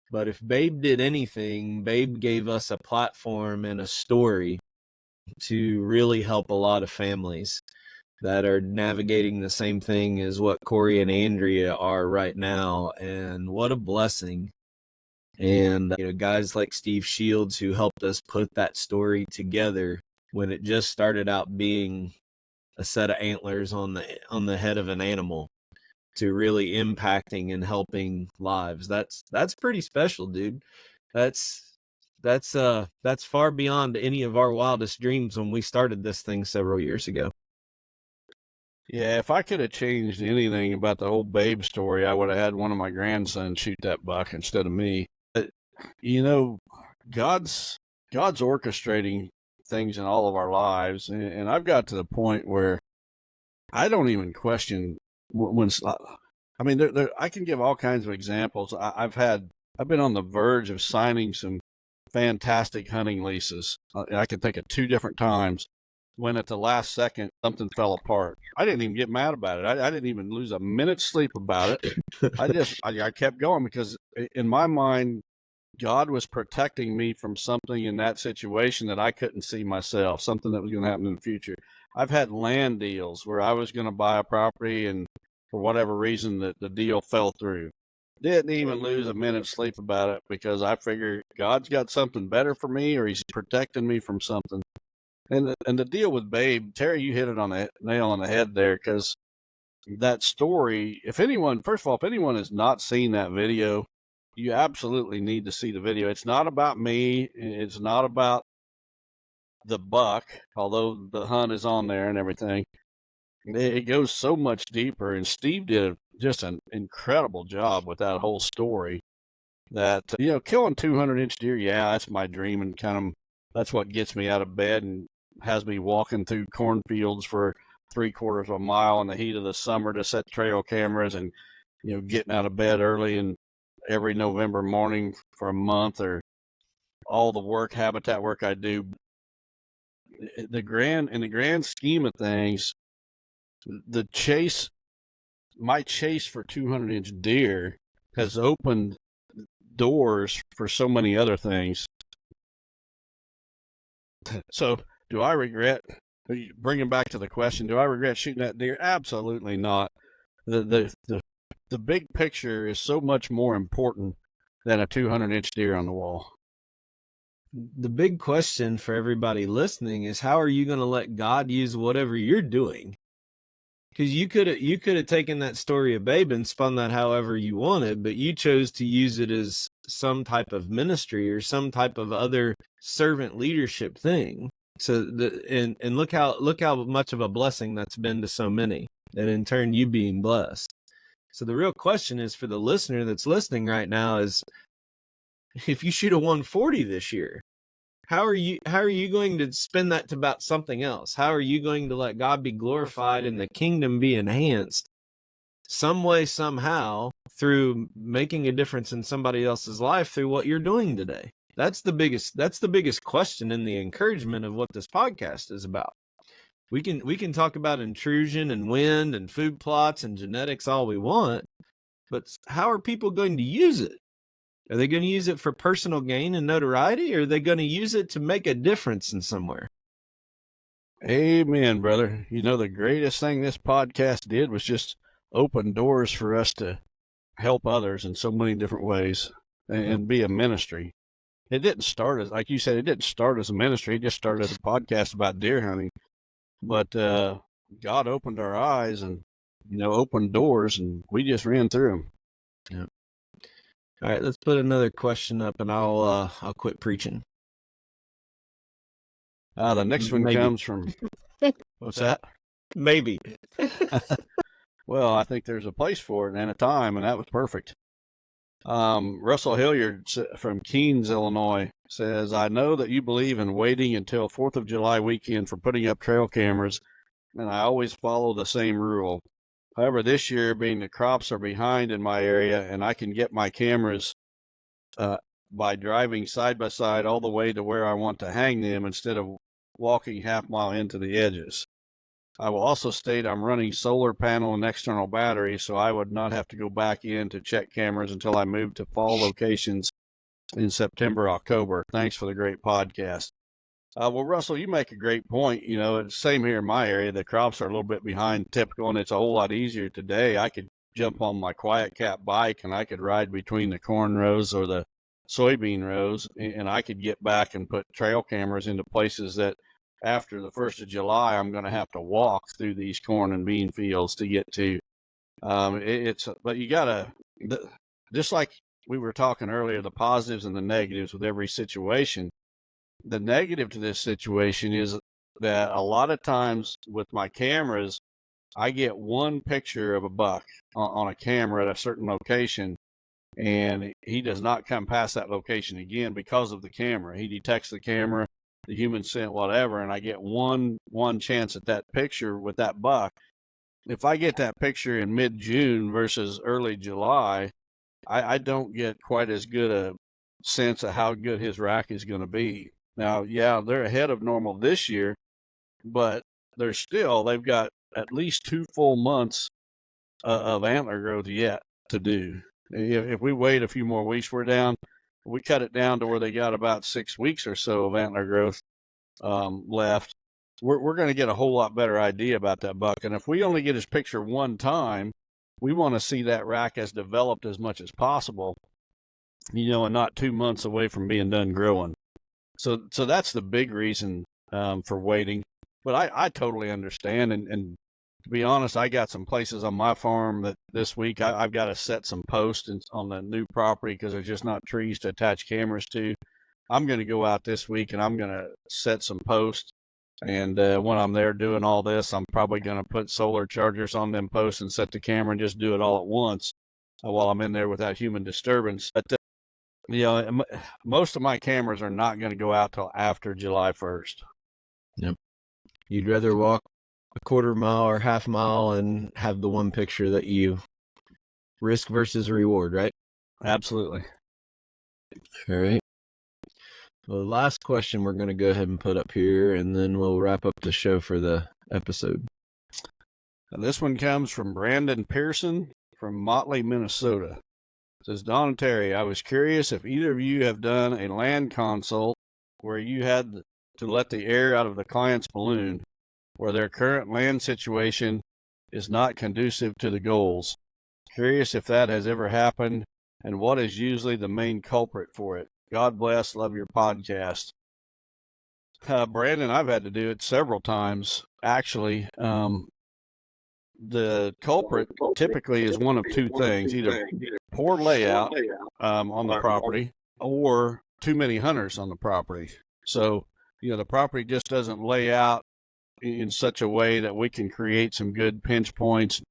But if Babe did anything, Babe gave us a platform and a story to really help a lot of families that are navigating the same thing as what Corey and Andrea are right now. And what a blessing. And, guys like Steve Shields, who helped us put that story together when it just started out being a set of antlers on the head of an animal, to really impacting and helping lives. That's pretty special, dude. That's far beyond any of our wildest dreams when we started this thing several years ago. Yeah, if I could have changed anything about the whole Babe story, I would have had one of my grandsons shoot that buck instead of me. But, God's orchestrating things in all of our lives, and I've got to the point where I don't even question when. I mean, I can give all kinds of examples. I've been on the verge of signing some fantastic hunting leases. I can think of 2 different times when at the last second something fell apart. I didn't even get mad about it. I didn't even lose a minute's sleep about it. I kept going because in my mind, God was protecting me from something in that situation that I couldn't see myself, something that was going to happen in the future. I've had land deals where I was going to buy a property, and for whatever reason the deal fell through. Didn't even lose a minute's sleep about it because I figured God's got something better for me, or he's protecting me from something. And the deal with Babe, Terry, you hit it on the nail on the head there, because that story, first of all, if anyone has not seen that video, you absolutely need to see the video. It's not about me. It's not about the buck, although the hunt is on there and everything. It goes so much deeper, and Steve did just an incredible job with that whole story. That, killing 200-inch deer, yeah, that's my dream, and that's what gets me out of bed and has me walking through cornfields for 3/4 of a mile in the heat of the summer to set trail cameras, and getting out of bed early and every November morning for a month, or all the habitat work I do. In the grand scheme of things, my chase for 200-inch deer has opened doors for so many other things. So, do I regret, bringing back to the question, do I regret shooting that deer? Absolutely not. The big picture is so much more important than a 200-inch deer on the wall. The big question for everybody listening is, how are you going to let God use whatever you're doing? Because you could have taken that story of Babe and spun that however you wanted, but you chose to use it as some type of ministry or some type of other servant leadership thing. So and look how much of a blessing that's been to so many, and in turn you being blessed. So the real question is for the listener that's listening right now is, if you shoot a 140 this year, how are you going to spend that to about something else? How are you going to let God be glorified and the kingdom be enhanced some way, somehow, through making a difference in somebody else's life through what you're doing today? That's the biggest question and the encouragement of what this podcast is about. We can talk about intrusion and wind and food plots and genetics all we want, but how are people going to use it? Are they going to use it for personal gain and notoriety, or are they going to use it to make a difference in somewhere? Amen, brother. You know, the greatest thing this podcast did was just open doors for us to help others in so many different ways and be a ministry. It didn't start as, like you said, it didn't start as a ministry. It just started as a podcast about deer hunting. But God opened our eyes and, opened doors, and we just ran through them. Yeah. All right, let's put another question up, and I'll quit preaching. The next one comes from, what's that? Maybe. Well, I think there's a place for it and a time, and that was perfect. Russell Hilliard from Keens, Illinois says, I know that you believe in waiting until 4th of July weekend for putting up trail cameras, and I always follow the same rule. However, this year, being the crops are behind in my area, and I can get my cameras by driving side by side all the way to where I want to hang them instead of walking half mile into the edges. I will also state I'm running solar panel and external battery, so I would not have to go back in to check cameras until I move to fall locations in September, October. Thanks for the great podcast. Well, Russell, you make a great point. It's the same here in my area. The crops are a little bit behind typical, and it's a whole lot easier today. I could jump on my Quiet Cat bike, and I could ride between the corn rows or the soybean rows, and I could get back and put trail cameras into places that after the 1st of July, I'm going to have to walk through these corn and bean fields to get to. But you got to, just like we were talking earlier, the positives and the negatives with every situation. The negative to this situation is that a lot of times with my cameras, I get one picture of a buck on a camera at a certain location, and he does not come past that location again because of the camera. He detects the camera, the human scent, whatever, and I get one chance at that picture with that buck. If I get that picture in mid-June versus early July, I don't get quite as good a sense of how good his rack is going to be. Now, yeah, they're ahead of normal this year, but they've got at least 2 full months of antler growth yet to do. If we wait a few more weeks, we cut it down to where they got about 6 weeks or so of antler growth left. We're going to get a whole lot better idea about that buck. And if we only get his picture one time, we want to see that rack as developed as much as possible, and not 2 months away from being done growing. So that's the big reason for waiting. But I totally understand. And to be honest, I got some places on my farm that this week I've got to set some posts on the new property because there's just not trees to attach cameras to. I'm going to go out this week and I'm going to set some posts. And when I'm there doing all this, I'm probably going to put solar chargers on them posts and set the camera and just do it all at once while I'm in there without human disturbance. But, most of my cameras are not going to go out till after July 1st. Yep. You'd rather walk a quarter mile or half mile and have the one picture that you risk versus reward, right? Absolutely. All right. Well, the last question we're going to go ahead and put up here, and then we'll wrap up the show for the episode. This one comes from Brandon Pearson from Motley, Minnesota. It says, Don and Terry, I was curious if either of you have done a land consult where you had to let the air out of the client's balloon, where their current land situation is not conducive to the goals. Curious if that has ever happened, and what is usually the main culprit for it. God bless. Love your podcast. Brandon, I've had to do it several times, actually. The culprit typically is one of two things, either poor layout on the property or too many hunters on the property. So, the property just doesn't lay out in such a way that we can create some good pinch points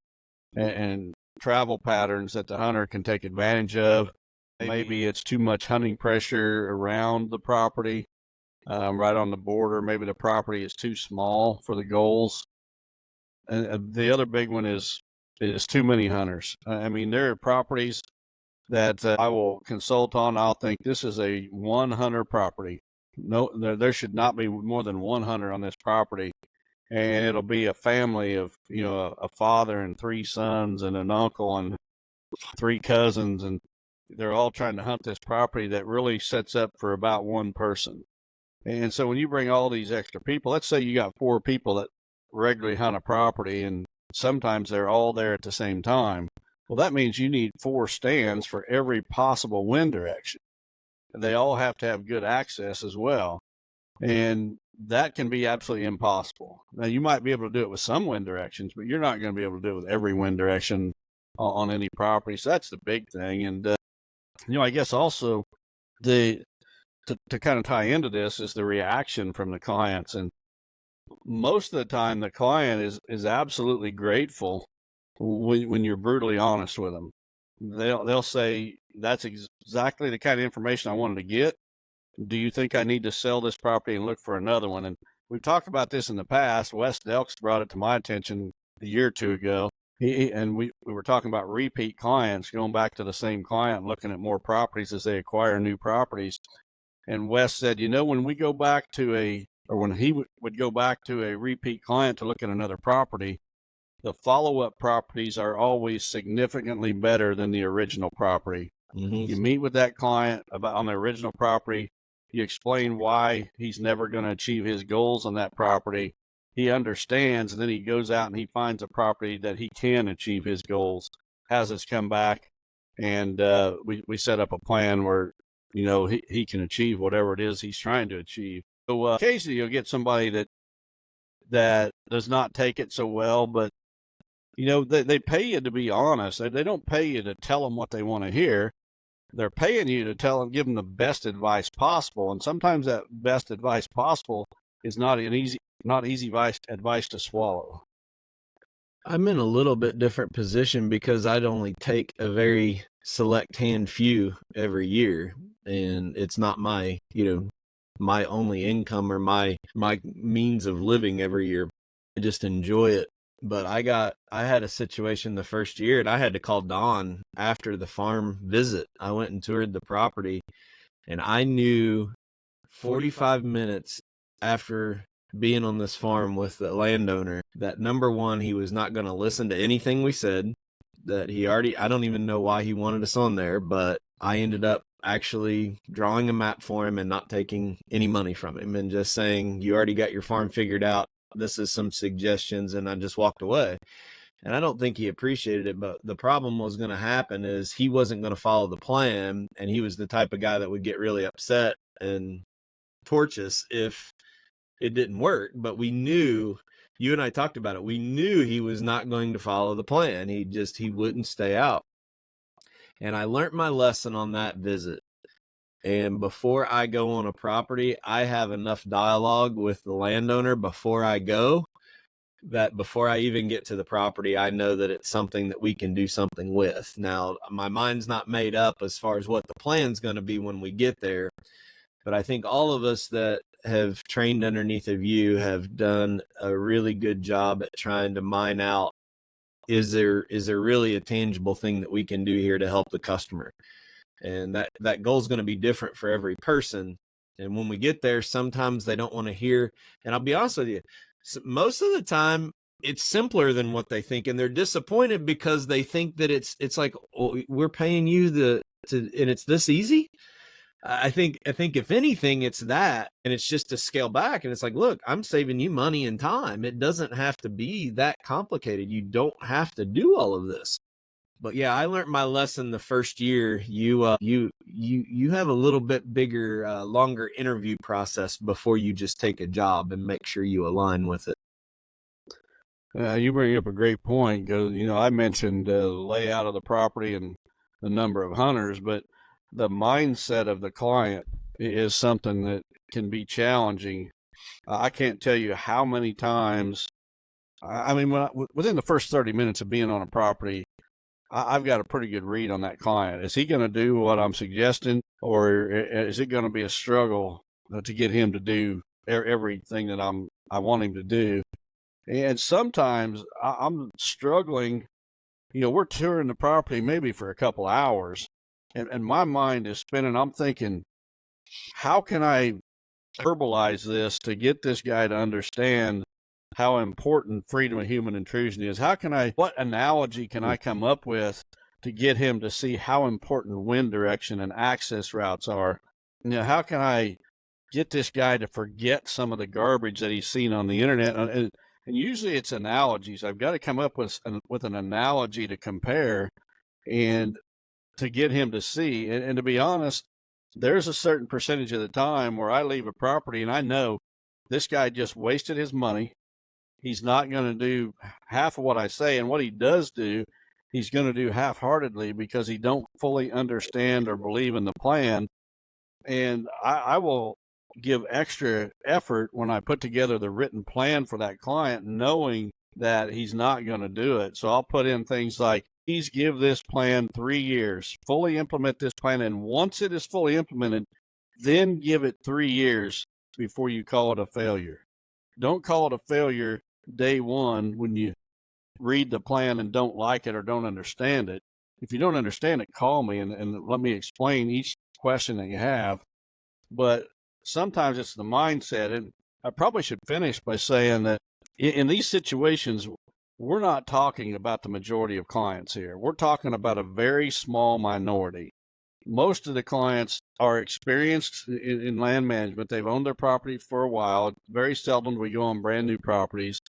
and travel patterns that the hunter can take advantage of. Maybe it's too much hunting pressure around the property, right on the border. Maybe the property is too small for the goals. And the other big one is too many hunters. I mean, there are properties that I will consult on. I'll think this is a 1 hunter property. No, there should not be more than 1 hunter on this property. And it'll be a family of, a father and 3 sons and an uncle and 3 cousins. And they're all trying to hunt this property that really sets up for about 1 person. And so when you bring all these extra people, let's say you got 4 people that regularly hunt a property, and sometimes they're all there at the same time. Well, that means you need 4 stands for every possible wind direction. They all have to have good access as well. And that can be absolutely impossible. Now, you might be able to do it with some wind directions, but you're not going to be able to do it with every wind direction on any property. So that's the big thing. And, I guess also to kind of tie into this is the reaction from the clients. And most of the time, the client is absolutely grateful when you're brutally honest with them. They'll say, that's exactly the kind of information I wanted to get. Do you think I need to sell this property and look for another one? And we've talked about this in the past. Wes Delks brought it to my attention a year or 2 ago. We were talking about repeat clients, going back to the same client, looking at more properties as they acquire new properties. And Wes said, when we go back to when he would go back to a repeat client to look at another property, the follow-up properties are always significantly better than the original property. Mm-hmm. You meet with that client on the original property. You explain why he's never going to achieve his goals on that property. He understands, and then he goes out and he finds a property that he can achieve his goals, has us come back, and we set up a plan where, he can achieve whatever it is he's trying to achieve. So occasionally you'll get somebody that does not take it so well, but, they pay you to be honest. They don't pay you to tell them what they want to hear. They're paying you to give them the best advice possible. And sometimes that best advice possible is not easy advice to swallow. I'm in a little bit different position because I'd only take a very select few every year. And it's not my, my only income or my means of living every year. I just enjoy it. But I had a situation the first year, and I had to call Don after the farm visit. I went and toured the property, and I knew 45 minutes after being on this farm with the landowner that, number one, he was not going to listen to anything we said, that I don't even know why he wanted us on there, but I ended up actually drawing a map for him and not taking any money from him and just saying, you already got your farm figured out. This is some suggestions, and I just walked away. And I don't think he appreciated it, but the problem was going to happen is he wasn't going to follow the plan, and he was the type of guy that would get really upset and torch us if it didn't work. But we knew, you and I talked about it, we knew he was not going to follow the plan. He wouldn't stay out. And I learned my lesson on that visit. And before I go on a property, I have enough dialogue with the landowner before I go, that before I even get to the property, I know that it's something that we can do something with. Now, my mind's not made up as far as what the plan's going to be when we get there. But I think all of us that have trained underneath of you have done a really good job at trying to mine out, is there really a tangible thing that we can do here to help the customer? And that goal is going to be different for every person. And when we get there, sometimes they don't want to hear. And I'll be honest with you, most of the time it's simpler than what they think. And they're disappointed because they think that it's like, oh, we're paying you and it's this easy. I think if anything, it's that, and it's just to scale back. And it's like, look, I'm saving you money and time. It doesn't have to be that complicated. You don't have to do all of this. But yeah, I learned my lesson the first year. You have a little bit bigger, longer interview process before you just take a job, and make sure you align with it. You bring up a great point. I mentioned the layout of the property, and the number of hunters, but the mindset of the client is something that can be challenging. I can't tell you how many times, I mean, within the first 30 minutes of being on a property, I've got a pretty good read on that client. Is he going to do what I'm suggesting, or is it going to be a struggle to get him to do everything that I want him to do? And sometimes I'm struggling. We're touring the property maybe for a couple hours, and my mind is spinning. I'm thinking, how can I verbalize this to get this guy to understand how important freedom of human intrusion is? What analogy can I come up with to get him to see how important wind direction and access routes are? How can I get this guy to forget some of the garbage that he's seen on the internet? And usually it's analogies. I've got to come up with an analogy to compare and to get him to see. And to be honest, there's a certain percentage of the time where I leave a property and I know this guy just wasted his money. He's not going to do half of what I say. And what he does do, he's going to do half-heartedly because he don't fully understand or believe in the plan. And I will give extra effort when I put together the written plan for that client, knowing that he's not going to do it. So I'll put in things like, please give this plan 3 years, fully implement this plan. And once it is fully implemented, then give it 3 years before you call it a failure. Don't call it a failure day one when you read the plan and don't like it or don't understand it. If you don't understand it, call me and let me explain each question that you have. But sometimes it's the mindset. And I probably should finish by saying that in these situations, we're not talking about the majority of clients here. We're talking about a very small minority. Most of the clients are experienced in land management. They've owned their property for a while. Very seldom do we go on brand new properties.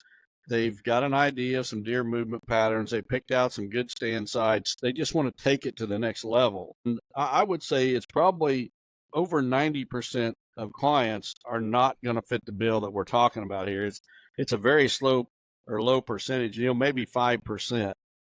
They've got an idea of some deer movement patterns. They picked out some good stand sites. They just want to take it to the next level. And I would say it's probably over 90% of clients are not going to fit the bill that we're talking about here. It's a very slow or low percentage, maybe 5%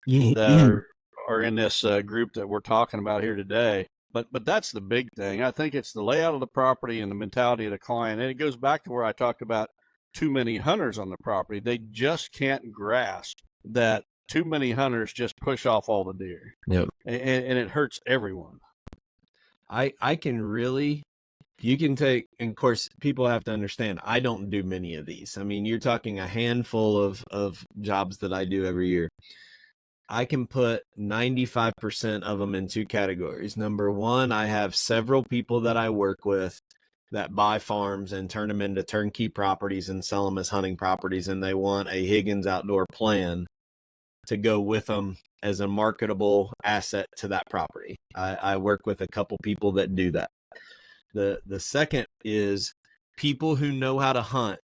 that are in this group that we're talking about here today. But that's the big thing. I think it's the layout of the property and the mentality of the client. And it goes back to where I talked about too many hunters on the property. They just can't grasp that too many hunters just push off all the deer. Yep. And it hurts everyone. I can really, you can take, and of course, people have to understand, I don't do many of these. I mean, you're talking a handful of jobs that I do every year. I can put 95% of them in two categories. Number one, I have several people that I work with that buy farms and turn them into turnkey properties and sell them as hunting properties, and they want a Higgins outdoor plan to go with them as a marketable asset to that property. I work with a couple people that do that. The second is people who know how to hunt,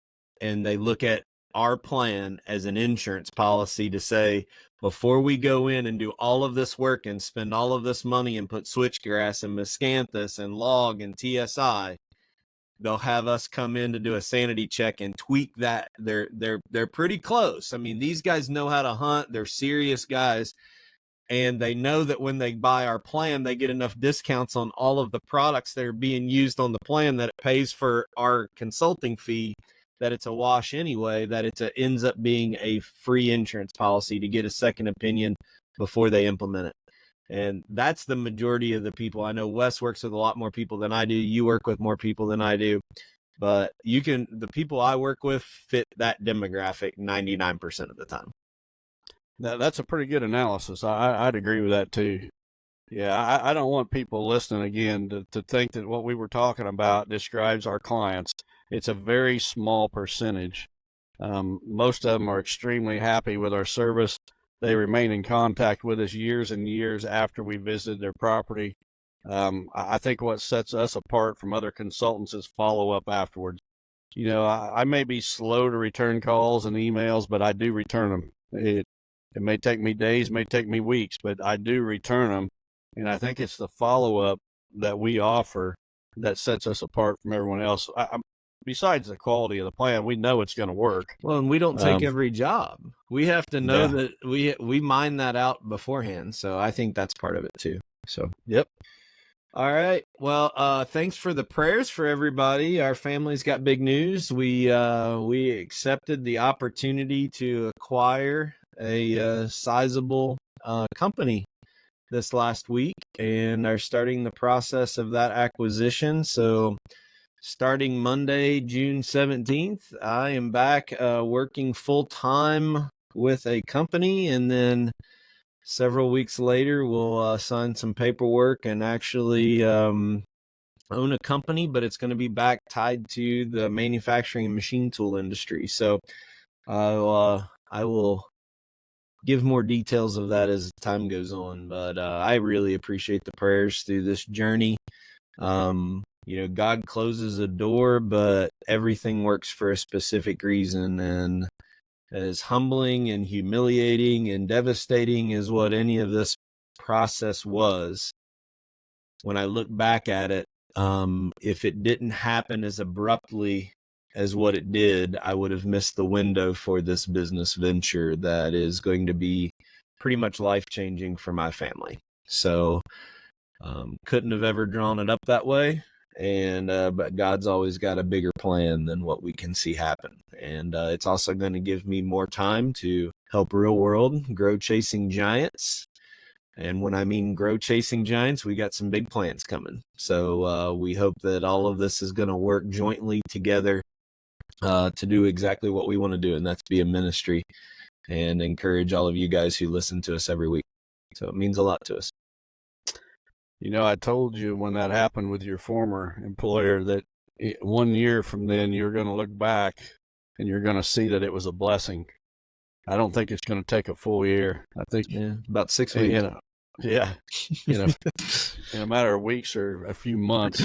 and they look at our plan as an insurance policy to say, before we go in and do all of this work and spend all of this money and put switchgrass and miscanthus and log and TSI, they'll have us come in to do a sanity check and tweak that. They're pretty close. I mean, these guys know how to hunt. They're serious guys. And they know that when they buy our plan, they get enough discounts on all of the products that are being used on the plan that it pays for our consulting fee, that it's a wash anyway, that it ends up being a free insurance policy to get a second opinion before they implement it. And that's the majority of the people. I know Wes works with a lot more people than I do. You work with more people than I do. But the people I work with fit that demographic 99% of the time. That's a pretty good analysis. I'd agree with that too. Yeah, I don't want people listening again to think that what we were talking about describes our clients. It's a very small percentage. Most of them are extremely happy with our service. They remain in contact with us years and years after we visited their property. I think what sets us apart from other consultants is follow-up afterwards. I may be slow to return calls and emails, but I do return them. It may take me days, may take me weeks, but I do return them. And I think it's the follow-up that we offer that sets us apart from everyone else. Besides the quality of the plan, we know it's going to work. Well, and we don't take every job. We have to know that we mine that out beforehand. So I think that's part of it too. So, Yep. all right. Well, thanks for the prayers for everybody. Our family's got big news. We accepted the opportunity to acquire a sizable company this last week and are starting the process of that acquisition. So starting Monday, June 17th, I am back working full time with a company, and then several weeks later, we'll sign some paperwork and actually own a company, but it's going to be back tied to the manufacturing and machine tool industry. So I will give more details of that as time goes on. But I really appreciate the prayers through this journey. God closes a door, but everything works for a specific reason. And as humbling and humiliating and devastating as what any of this process was, when I look back at it, if it didn't happen as abruptly as what it did, I would have missed the window for this business venture that is going to be pretty much life-changing for my family. So couldn't have ever drawn it up that way. And but God's always got a bigger plan than what we can see happen. And it's also going to give me more time to help Real World grow Chasing Giants. And when I mean grow Chasing Giants, we got some big plans coming. So we hope that all of this is going to work jointly together to do exactly what we want to do, and that's be a ministry and encourage all of you guys who listen to us every week. So it means a lot to us. I told you when that happened with your former employer that 1 year from then you're going to look back and you're going to see that it was a blessing. I don't think it's going to take a full year. I think about 6 weeks. In a matter of weeks or a few months,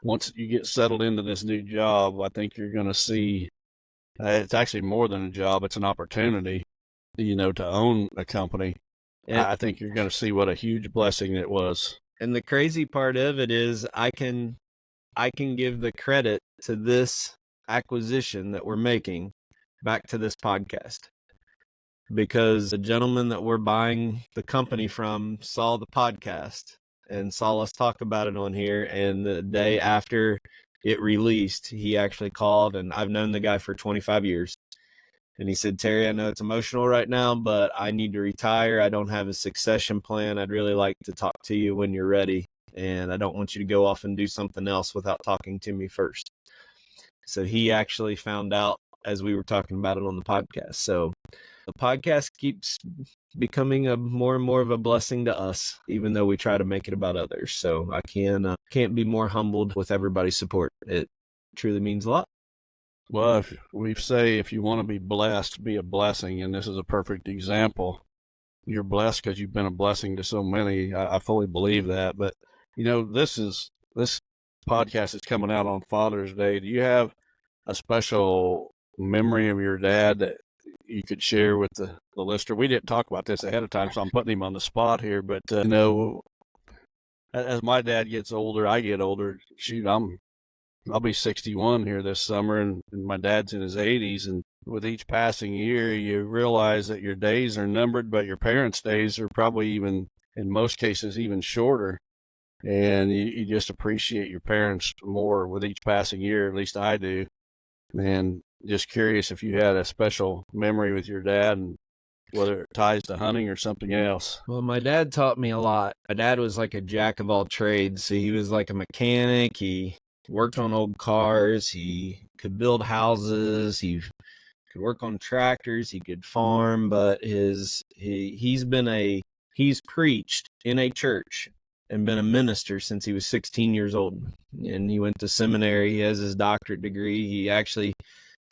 once you get settled into this new job, I think you're going to see it's actually more than a job. It's an opportunity, to own a company. And I think you're going to see what a huge blessing it was. And the crazy part of it is I can give the credit to this acquisition that we're making back to this podcast, because the gentleman that we're buying the company from saw the podcast and saw us talk about it on here. And the day after it released, he actually called, and I've known the guy for 25 years. And he said, Terry, I know it's emotional right now, but I need to retire. I don't have a succession plan. I'd really like to talk to you when you're ready. And I don't want you to go off and do something else without talking to me first. So he actually found out as we were talking about it on the podcast. So the podcast keeps becoming a more and more of a blessing to us, even though we try to make it about others. So I can't be more humbled with everybody's support. It truly means a lot. Well, if you want to be blessed, be a blessing, and this is a perfect example. You're blessed because you've been a blessing to so many. I fully believe that. But this podcast is coming out on Father's Day. Do you have a special memory of your dad that you could share with the listener? We didn't talk about this ahead of time, so I'm putting him on the spot here. But as my dad gets older, I get older. Shoot, I'll be 61 here this summer, and my dad's in his 80s. And with each passing year, you realize that your days are numbered, but your parents' days are probably even, in most cases, even shorter. And you just appreciate your parents more with each passing year, at least I do. And just curious if you had a special memory with your dad, and whether it ties to hunting or something else. Well, my dad taught me a lot. My dad was like a jack of all trades. So he was like a mechanic. He worked on old cars. He could build houses. He could work on tractors. He could farm. But he's preached in a church and been a minister since he was 16 years old. And he went to seminary. He has his doctorate degree. He actually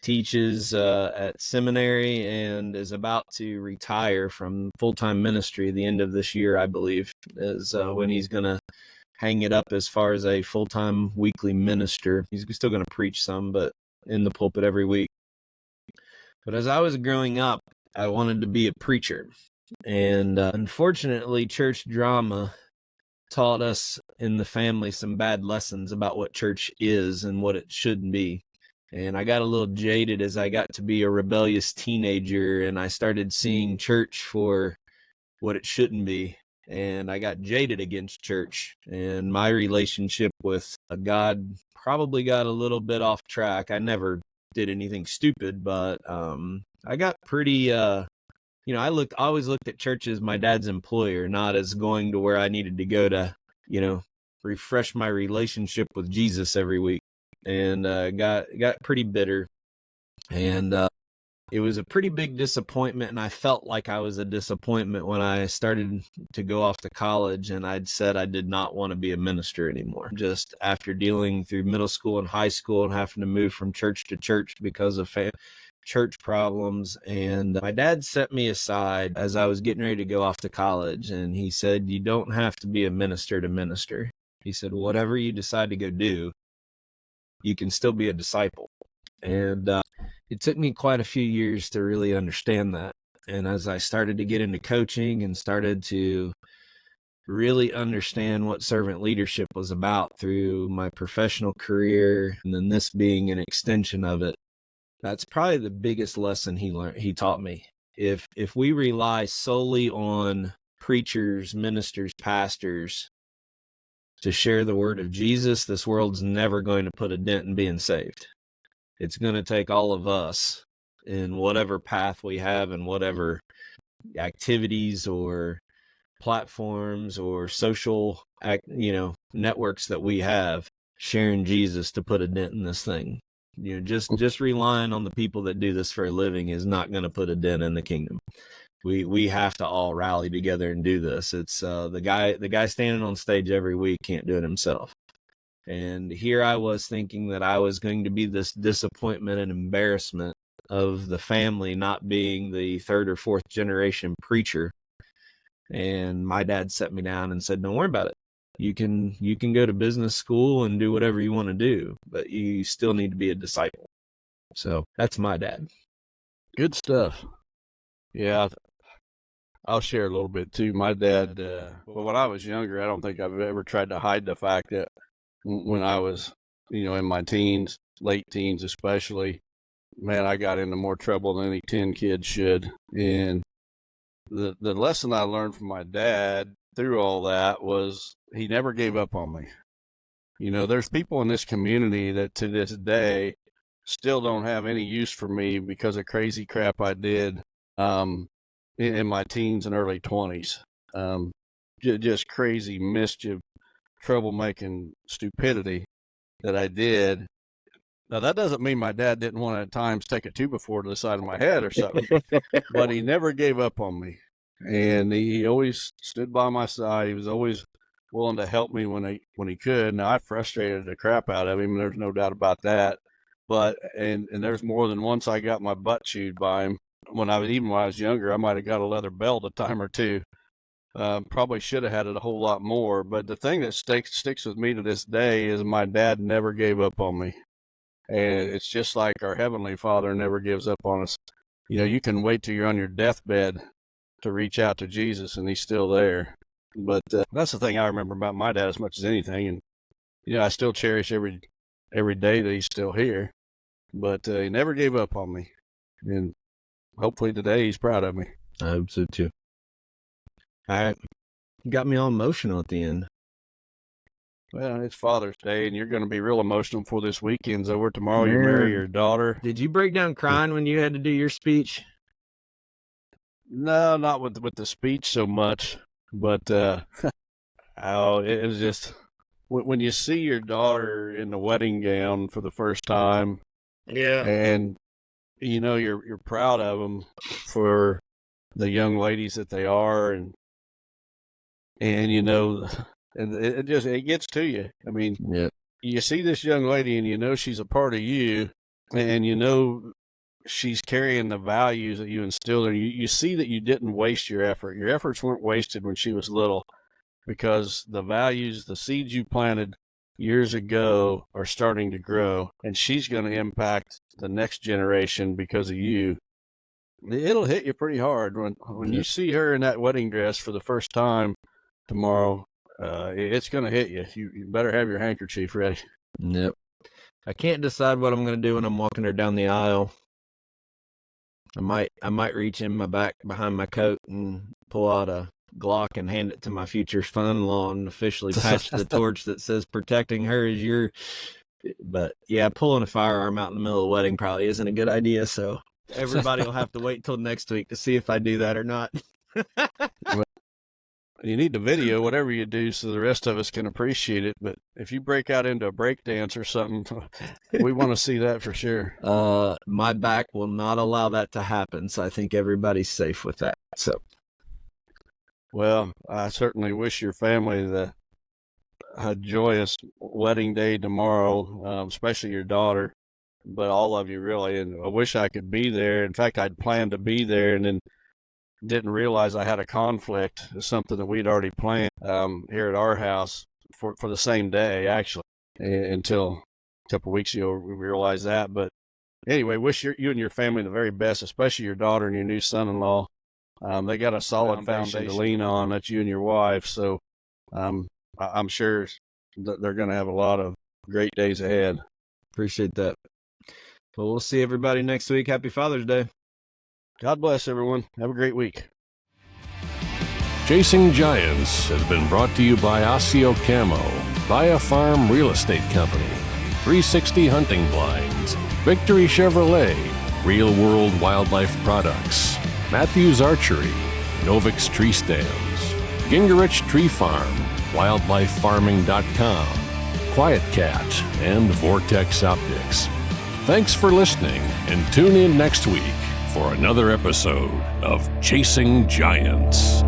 teaches at seminary and is about to retire from full-time ministry at the end of this year, I believe, is when he's going to hang it up as far as a full-time weekly minister. He's still going to preach some, but in the pulpit every week. But as I was growing up, I wanted to be a preacher. And unfortunately, church drama taught us in the family some bad lessons about what church is and what it shouldn't be. And I got a little jaded as I got to be a rebellious teenager, and I started seeing church for what it shouldn't be. and I got jaded against church, and my relationship with God probably got a little bit off track. I never did anything stupid, but I got pretty I always looked at church as my dad's employer, not as going to where I needed to go to, refresh my relationship with Jesus every week. And got pretty bitter, and it was a pretty big disappointment, and I felt like I was a disappointment when I started to go off to college, and I'd said I did not want to be a minister anymore. Just after dealing through middle school and high school and having to move from church to church because of church problems. And my dad set me aside as I was getting ready to go off to college, and he said, "You don't have to be a minister to minister." He said, "Whatever you decide to go do, you can still be a disciple." And it took me quite a few years to really understand that. And as I started to get into coaching and started to really understand what servant leadership was about through my professional career, and then this being an extension of it, that's probably the biggest lesson he taught me. If we rely solely on preachers, ministers, pastors to share the word of Jesus, this world's never going to put a dent in being saved. It's going to take all of us in whatever path we have and whatever activities or platforms or social, networks that we have, sharing Jesus to put a dent in this thing. Just relying on the people that do this for a living is not going to put a dent in the kingdom. We have to all rally together and do this. It's the guy standing on stage every week can't do it himself. And here I was thinking that I was going to be this disappointment and embarrassment of the family, not being the third or fourth generation preacher. And my dad set me down and said, "Don't worry about it. You can go to business school and do whatever you want to do, but you still need to be a disciple." So that's my dad. Good stuff. Yeah, I'll share a little bit too. My dad, when I was younger, I don't think I've ever tried to hide the fact that when I was, in my teens, late teens especially, man, I got into more trouble than any 10 kids should. And the lesson I learned from my dad through all that was he never gave up on me. There's people in this community that to this day still don't have any use for me because of crazy crap I did in my teens and early 20s. Just crazy mischief, troublemaking stupidity that I did. Now, that doesn't mean my dad didn't want to at times take a 2x4 to the side of my head or something, but he never gave up on me. And he always stood by my side. He was always willing to help me when he could. Now, I frustrated the crap out of him. There's no doubt about that. But, and there's more than once I got my butt chewed by him. When I was younger, I might have got a leather belt a time or two. Probably should have had it a whole lot more. But the thing that sticks with me to this day is my dad never gave up on me. And it's just like our Heavenly Father never gives up on us. You can wait till you're on your deathbed to reach out to Jesus, and he's still there. But that's the thing I remember about my dad as much as anything. And, I still cherish every day that he's still here. But he never gave up on me. And hopefully today he's proud of me. I hope so too. All right. You got me all emotional at the end. Well, it's Father's Day, and you're going to be real emotional for this weekend's over. Tomorrow you marry your daughter. Did you break down crying when you had to do your speech? No, not with the speech so much, but it was just when you see your daughter in the wedding gown for the first time. Yeah. And you're proud of them for the young ladies that they are, and it gets to you. I mean, yeah. You see this young lady and she's a part of you, and she's carrying the values that you instilled in her. You see that you didn't waste your effort. Your efforts weren't wasted when she was little, because the values, the seeds you planted years ago are starting to grow, and she's going to impact the next generation because of you. It'll hit you pretty hard when you see her in that wedding dress for the first time tomorrow. It's going to hit you. You better have your handkerchief ready. Yep. I can't decide what I'm going to do when I'm walking her down the aisle. I might reach in my back behind my coat and pull out a Glock and hand it to my future son-in-law and officially patch the torch that says protecting her is your. But yeah, pulling a firearm out in the middle of the wedding probably isn't a good idea. So everybody will have to wait till next week to see if I do that or not. You need the video, whatever you do, so the rest of us can appreciate it. But if you break out into a break dance or something, we want to see that for sure. My back will not allow that to happen, so I think everybody's safe with that. So, well, I certainly wish your family a joyous wedding day tomorrow, especially your daughter, but all of you really. And I wish I could be there. In fact, I'd planned to be there and then didn't realize I had a conflict, something that we'd already planned here at our house for the same day, actually, until a couple of weeks ago we realized that. But anyway, wish you and your family the very best, especially your daughter and your new son-in-law. They got a solid foundation to lean on. That's you and your wife. So I'm sure that they're going to have a lot of great days ahead. Appreciate that. Well, we'll see everybody next week. Happy Father's Day. God bless everyone. Have a great week. Chasing Giants has been brought to you by Osseo Camo, Via Farm Real Estate Company, 360 Hunting Blinds, Victory Chevrolet, Real World Wildlife Products, Matthews Archery, Novix Tree Stands, Gingerich Tree Farm, WildlifeFarming.com, Quiet Cat, and Vortex Optics. Thanks for listening, and tune in next week for another episode of Chasing Giants.